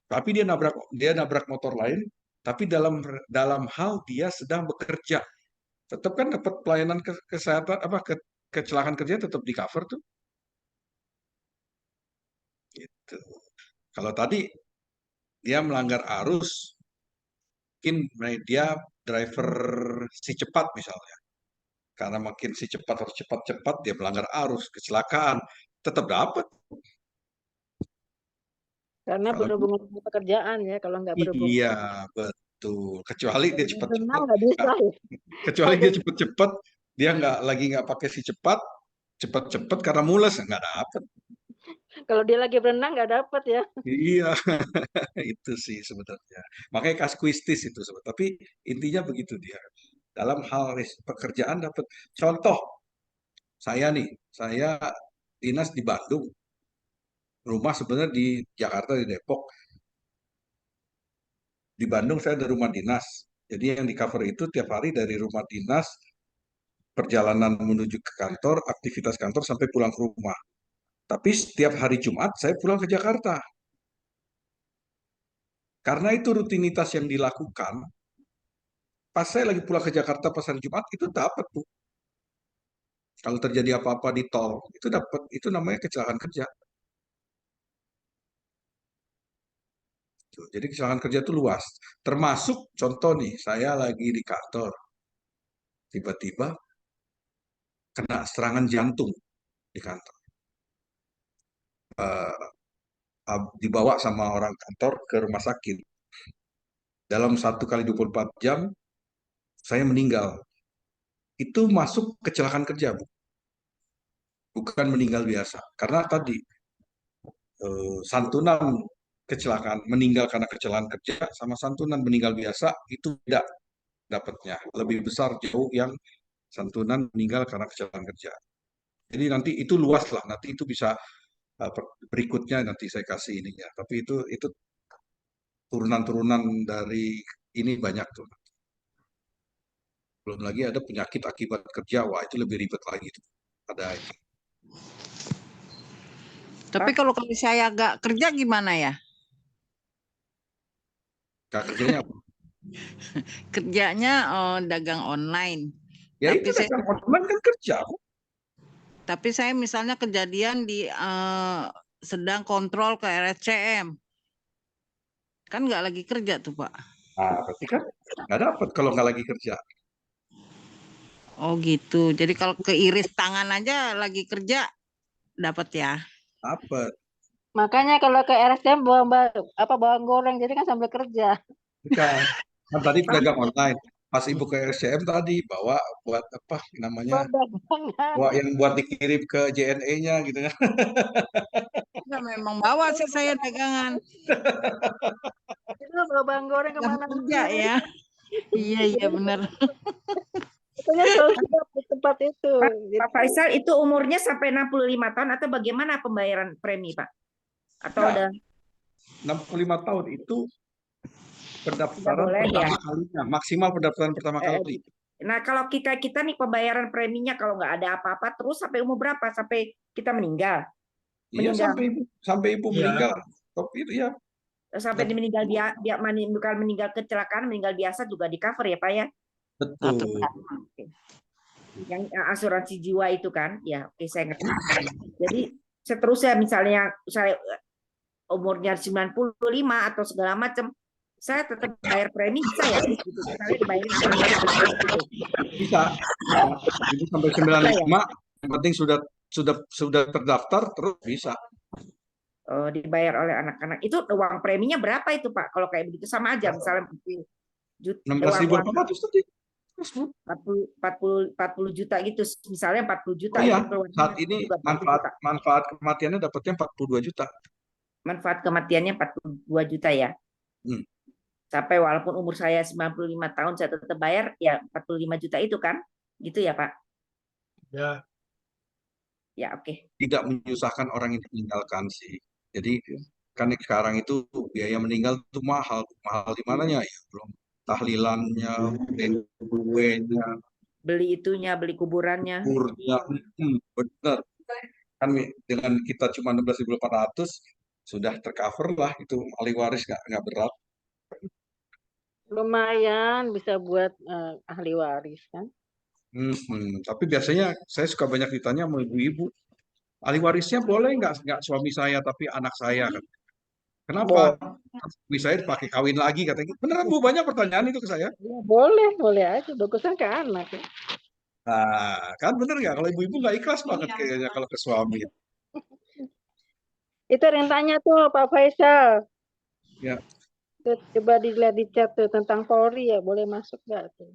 Tapi dia nabrak motor lain, tapi dalam hal dia sedang bekerja, tetap kan dapat pelayanan kesehatan kecelakaan kerja tetap di cover tuh. Gitu. Kalau tadi dia melanggar arus, mungkin dia driver si cepat misalnya. Karena makin si cepat harus cepat-cepat, dia melanggar arus, kecelakaan, tetap dapat. Karena berhubungan dengan pekerjaan ya. Kalau nggak berhubungan. Iya, betul. Kecuali dia cepat-cepat. Nggak bisa ya. Kecuali dia cepat-cepat, dia nggak pakai si cepat-cepat karena mules, nggak dapat. Kalau dia lagi berenang nggak dapat ya. Iya, itu sih sebenarnya. Makanya kasuistis itu sebenarnya. Tapi intinya begitu dia. Dalam hal pekerjaan dapat. Contoh, saya dinas di Bandung. Rumah sebenarnya di Jakarta, di Depok. Di Bandung saya ada rumah dinas. Jadi yang di cover itu tiap hari dari rumah dinas, perjalanan menuju ke kantor, aktivitas kantor sampai pulang ke rumah. Tapi setiap hari Jumat saya pulang ke Jakarta. Karena itu rutinitas yang dilakukan, pas saya lagi pulang ke Jakarta pas hari Jumat, itu dapat tuh. Kalau terjadi apa-apa di tol, itu dapat, itu namanya kecelakaan kerja. Jadi kecelakaan kerja itu luas. Termasuk contoh nih, saya lagi di kantor, tiba-tiba kena serangan jantung di kantor. Dibawa sama orang kantor ke rumah sakit. Dalam 1 kali 24 jam, saya meninggal. Itu masuk kecelakaan kerja, Bu. Bukan meninggal biasa. Karena tadi, santunan kecelakaan, meninggal karena kecelakaan kerja, sama santunan meninggal biasa, itu beda dapatnya. Lebih besar jauh yang santunan meninggal karena kecelakaan kerja. Jadi nanti itu luas lah, nanti itu bisa berikutnya nanti saya kasih ininya. Tapi itu turunan-turunan dari ini banyak tuh. Belum lagi ada penyakit akibat kerja, wah itu lebih ribet lagi tuh. Ada itu. Tapi kalau saya nggak kerja gimana ya? Kerjanya apa? Kerjanya dagang online. Ya tapi itu dagang online kan kerja. Tapi saya misalnya kejadian di sedang kontrol ke RSCM. Kan nggak lagi kerja tuh Pak. Nah, berarti kan nggak dapat kalau nggak lagi kerja. Oh gitu. Jadi kalau keiris tangan aja lagi kerja dapat ya? Dapat. Makanya kalau ke RSCM bawang goreng, jadi kan sambil kerja. Bukan. Kan tadi pedagang online. Pas Ibu ke RSCM tadi bawa buat apa namanya? Bawa yang buat dikirim ke JNE-nya gitu kan. Ya, memang bawa sih saya dagangan. Itu bawa bawang goreng kemana kerja ya. Iya benar. Pokoknya selalu siap di tempat itu. Pak Faisal itu umurnya sampai 65 tahun atau bagaimana pembayaran premi Pak? Atau ya, ada 65 tahun itu pendaftaran pertama kalinya, maksimal pendaftaran pertama kali. Nah, kalau kita nih pembayaran preminya kalau nggak ada apa-apa terus sampai umur berapa? Sampai kita meninggal? Iya, sampai ibu meninggal. Tapi itu ya. Sampai meninggal bukan meninggal kecelakaan, meninggal biasa juga di cover ya Pak ya? Betul. Yang asuransi jiwa itu kan? Ya, oke saya ngerti. Jadi seterusnya misalnya saya umurnya 95 atau segala macam, saya tetap bayar premi bisa ya? Gitu. Misalnya dibayarin gitu. Bisa. Itu sampai 95, yang penting sudah terdaftar terus bisa. Dibayar oleh anak-anak. Itu uang preminya berapa itu Pak? Kalau kayak begitu sama aja, misalnya 16.800 tadi. 40 juta gitu, misalnya 40 juta. Oh iya, itu saat ini manfaat kematiannya dapatnya 42 juta. Manfaat kematiannya 42 juta ya. Sampai walaupun umur saya 95 tahun saya tetap bayar ya 45 juta itu kan? Gitu ya Pak? Ya. Ya oke. Tidak menyusahkan orang yang ditinggalkan sih. Jadi kan sekarang itu biaya meninggal itu mahal di mananya ya, belum tahlilannya, kuenya, beli itunya, beli kuburannya. Benar. Kan dengan kita cuma 16.400 sudah tercover lah, itu ahli waris nggak berat. Lumayan bisa buat ahli waris kan. Tapi biasanya saya suka banyak ditanya sama ibu-ibu, ahli warisnya boleh nggak suami saya tapi anak saya kan? Kenapa? Suami saya dipakai kawin lagi katanya. Beneran Bu, banyak pertanyaan itu ke saya. Ya, boleh aja. Bagusnya ke anak ya. Nah, kan bener nggak? Kalau ibu-ibu nggak ikhlas banget kayaknya kalau ke suami. Itu yang tanya tuh Pak Faisal. Ya. Tuh, coba dilihat di chat tuh tentang Polri ya, boleh masuk nggak tuh?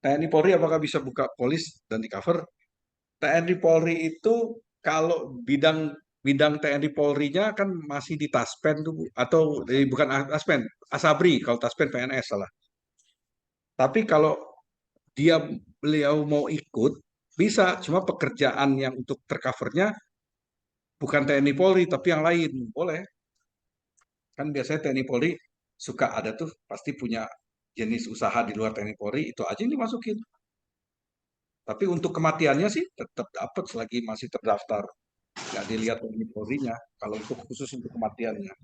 TNI Polri apakah bisa buka polis dan di cover? TNI Polri itu kalau bidang TNI Polri-nya kan masih di Taspen tuh, atau bukan Taspen, Asabri, kalau Taspen PNS salah. Tapi kalau beliau mau ikut bisa, cuma pekerjaan yang untuk tercovernya bukan TNI Polri tapi yang lain boleh. Kan biasanya TNI Polri suka ada tuh pasti punya jenis usaha di luar TNI Polri, itu aja yang dimasukin. Tapi untuk kematiannya sih tetap dapat selagi masih terdaftar. Nggak dilihat TNI Polri-nya kalau untuk khusus untuk kematiannya.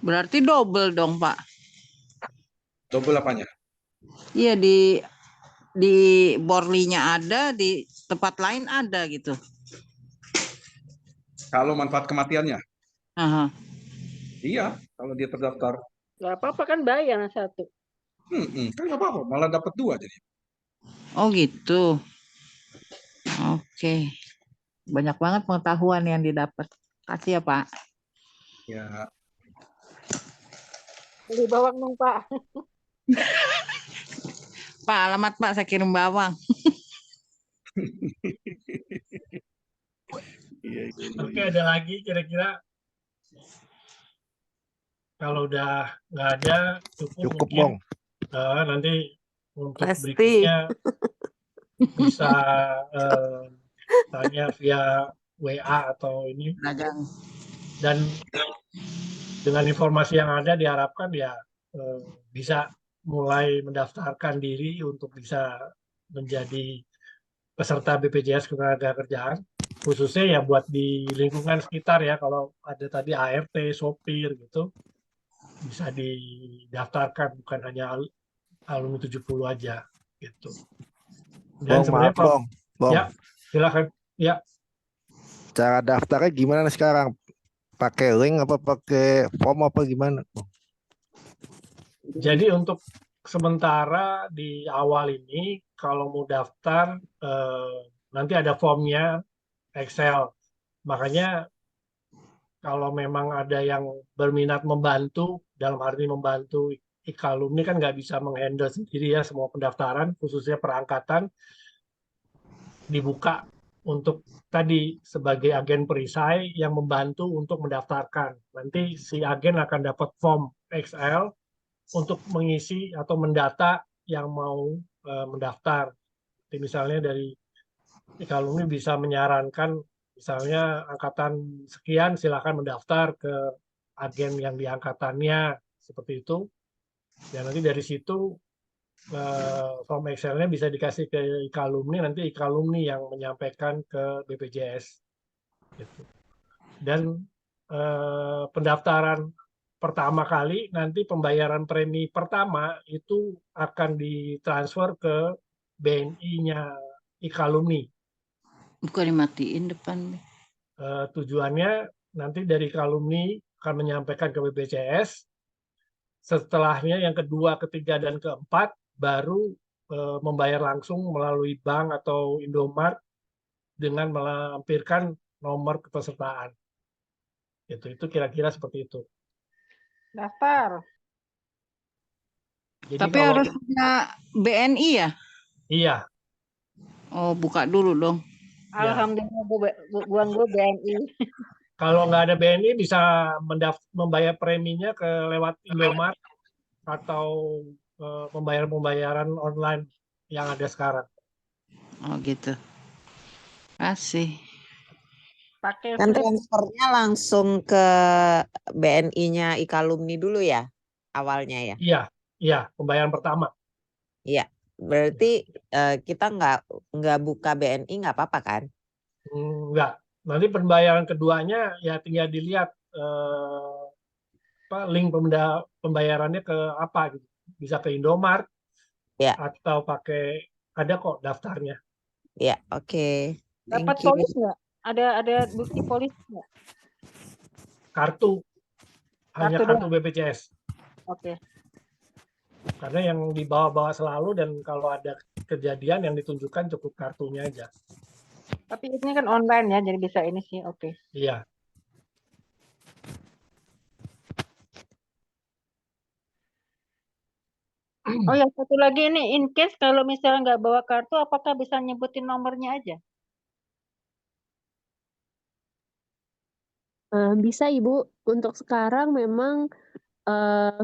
Berarti double dong, Pak. Double apanya? Iya, di Borlinya ada, di tempat lain ada gitu. Kalau manfaat kematiannya? Aha. Iya, kalau dia terdaftar. Gak apa-apa kan bayar satu. Kan nggak apa-apa, malah dapat 2 jadi. Oh gitu. Oke. Banyak banget pengetahuan yang didapat. Kasih ya Pak. Ya. Beli bawang dong Pak. Pak, alamat Pak, saya kirim bawang. Oke, ada lagi kira-kira? Kalau udah nggak ada, cukup mungkin. Nanti untuk berikutnya bisa tanya via WA atau ini. Dan dengan informasi yang ada diharapkan ya bisa mulai mendaftarkan diri untuk bisa menjadi peserta BPJS Ketenagakerjaan, khususnya ya buat di lingkungan sekitar ya, kalau ada tadi ART, sopir gitu, bisa didaftarkan, bukan hanya alumni 70 aja gitu. Dan sebenarnya Bong. Ya, silakan. Ya. Cara daftarnya gimana sekarang? Pakai link apa pakai form apa gimana? Jadi untuk sementara di awal ini kalau mau daftar nanti ada formnya Excel. Makanya kalau memang ada yang berminat membantu, dalam arti membantu IKALUMNI kan nggak bisa menghandle sendiri ya semua pendaftaran, khususnya perangkatan, dibuka untuk tadi sebagai agen perisai yang membantu untuk mendaftarkan. Nanti si agen akan dapat form Excel untuk mengisi atau mendata yang mau mendaftar. Jadi misalnya dari IKALUMNI bisa menyarankan misalnya angkatan sekian silakan mendaftar ke agen yang di angkatannya seperti itu. Dan nanti dari situ form Excel-nya bisa dikasih ke IKALUMNI, nanti IKALUMNI yang menyampaikan ke BPJS. Gitu. Dan pendaftaran pertama kali nanti pembayaran premi pertama itu akan ditransfer ke BNI-nya Ikalumni. Bukan dimatiin depan. Tujuannya nanti dari Ikalumni akan menyampaikan ke BPJS. Setelahnya yang kedua, ketiga, dan keempat baru membayar langsung melalui bank atau Indomart dengan melampirkan nomor kepesertaan. Itu kira-kira seperti itu. Daftar. Jadi Tapi kalau harus punya BNI ya? iya, Oh, buka dulu dong. ya, Alhamdulillah buang gue BNI. kalau nggak ada BNI bisa membayar preminya lewat Indomart atau pembayaran online yang ada sekarang. Oh gitu. Kasih. Pakai Kan slip. transfernya langsung ke BNI-nya Ikalumni dulu ya, awalnya ya. Iya, pembayaran pertama. Iya, berarti kita nggak buka BNI nggak apa-apa kan? Enggak. Nanti pembayaran keduanya ya tinggal dilihat link pembayarannya ke apa gitu. Bisa ke Indomart Ya, atau pakai, ada kok daftarnya. ya, oke. Dapat Thank you. polis nggak? Ada bukti polis nggak? Hanya Kartu kartu doang. BPJS. Oke. Karena yang dibawa-bawa selalu dan kalau ada kejadian yang ditunjukkan cukup kartunya aja. Tapi ini kan online ya, jadi bisa ini sih. Oke. Iya. Oh ya, satu lagi ini, in case kalau misalnya nggak bawa kartu, apakah bisa nyebutin nomornya aja? Bisa Ibu, untuk sekarang memang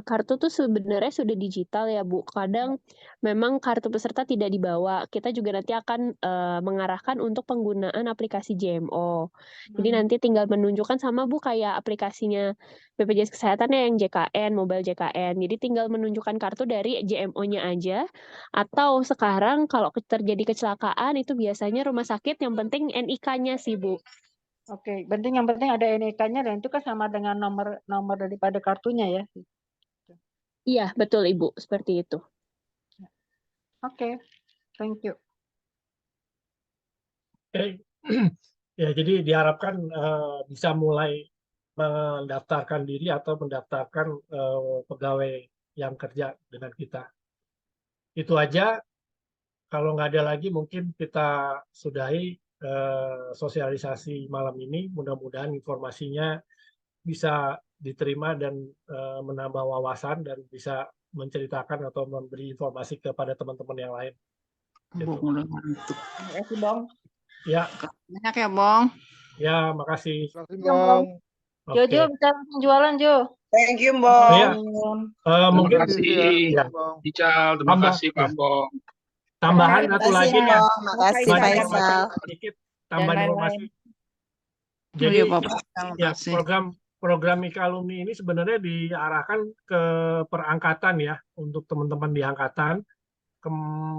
kartu tuh sebenarnya sudah digital ya Bu. Kadang memang kartu peserta tidak dibawa. Kita juga nanti akan mengarahkan untuk penggunaan aplikasi JMO. Jadi nanti tinggal menunjukkan sama Bu kayak aplikasinya BPJS Kesehatan yang JKN, Mobile JKN. Jadi tinggal menunjukkan kartu dari JMO-nya aja. Atau sekarang kalau terjadi kecelakaan itu biasanya rumah sakit yang penting NIK-nya sih Bu. Oke, yang penting ada NIK-nya dan itu kan sama dengan nomor daripada kartunya ya. Iya, betul Ibu, seperti itu. Oke, thank you. Oke. Ya, jadi diharapkan bisa mulai mendaftarkan diri atau mendaftarkan pegawai yang kerja dengan kita. Itu aja. Kalau nggak ada lagi, mungkin kita sudahi sosialisasi malam ini. Mudah-mudahan informasinya bisa diterima dan menambah wawasan dan bisa menceritakan atau memberi informasi kepada teman-teman yang lain. Gitu. Terima kasih, Bang. Ya. Banyak ya, Bang. Ya, makasih. Bang. Oke. Jo, bisa langsung jualan, Jo. Thank you, Bang. Ya. Mungkin kasih, ya. Ical. Terima kasih, Pak Bong. Tambahan satu lagi ya. Makasih Faisal. Sedikit tambahan informasi. Oh, Jadi iya, Bapak. ya, Makasih. program Ikalumni ini sebenarnya diarahkan ke perangkatan ya, untuk teman-teman di angkatan.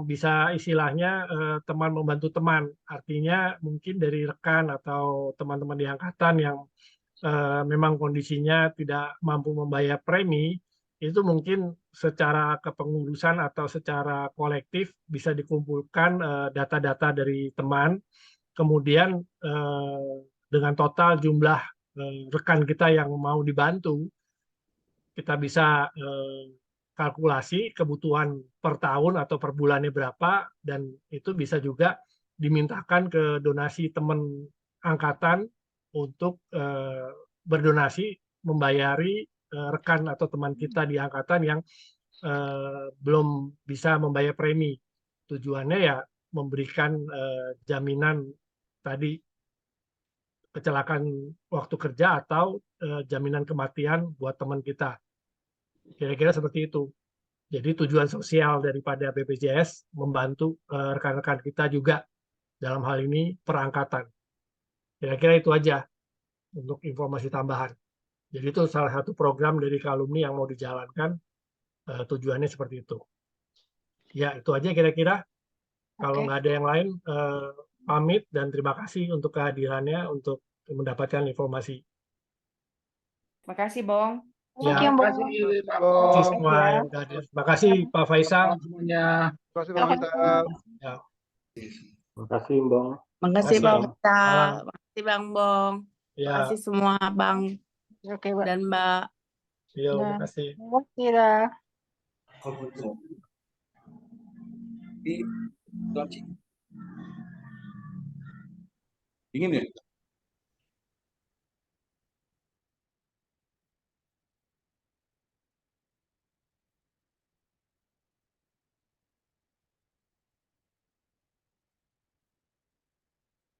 Bisa istilahnya teman membantu teman. Artinya mungkin dari rekan atau teman-teman di angkatan yang memang kondisinya tidak mampu membayar premi, itu mungkin secara kepengurusan atau secara kolektif bisa dikumpulkan data-data dari teman. Kemudian dengan total jumlah rekan kita yang mau dibantu, kita bisa kalkulasi kebutuhan per tahun atau per bulannya berapa, dan itu bisa juga dimintakan ke donasi teman angkatan untuk berdonasi membayari rekan atau teman kita di angkatan yang belum bisa membayar premi. Tujuannya ya memberikan jaminan tadi kecelakaan waktu kerja atau jaminan kematian buat teman kita. Kira-kira seperti itu. Jadi tujuan sosial daripada BPJS membantu rekan-rekan kita juga dalam hal ini perangkatan. Kira-kira itu aja untuk informasi tambahan. Jadi itu salah satu program dari Ikalumni yang mau dijalankan, tujuannya seperti itu. Ya, itu aja kira-kira. Kalau nggak ada yang lain, pamit dan terima kasih untuk kehadirannya untuk mendapatkan informasi. Makasih, Bong. Ya, Terima kasih Pak Pong. kasih semua yang udah hadir. Terima kasih Pak Faisal. Semuanya. Terima kasih Pak Faisal. Ya. Terima kasih Bang. Makasih Makasih, Bang Om. Faisal, Malam. makasih Bang Bong, Ya, makasih semua Bang Oke, Mbak. dan Mbak. yo, Nah, makasih. makasih dah. Di launching. Ingin ya?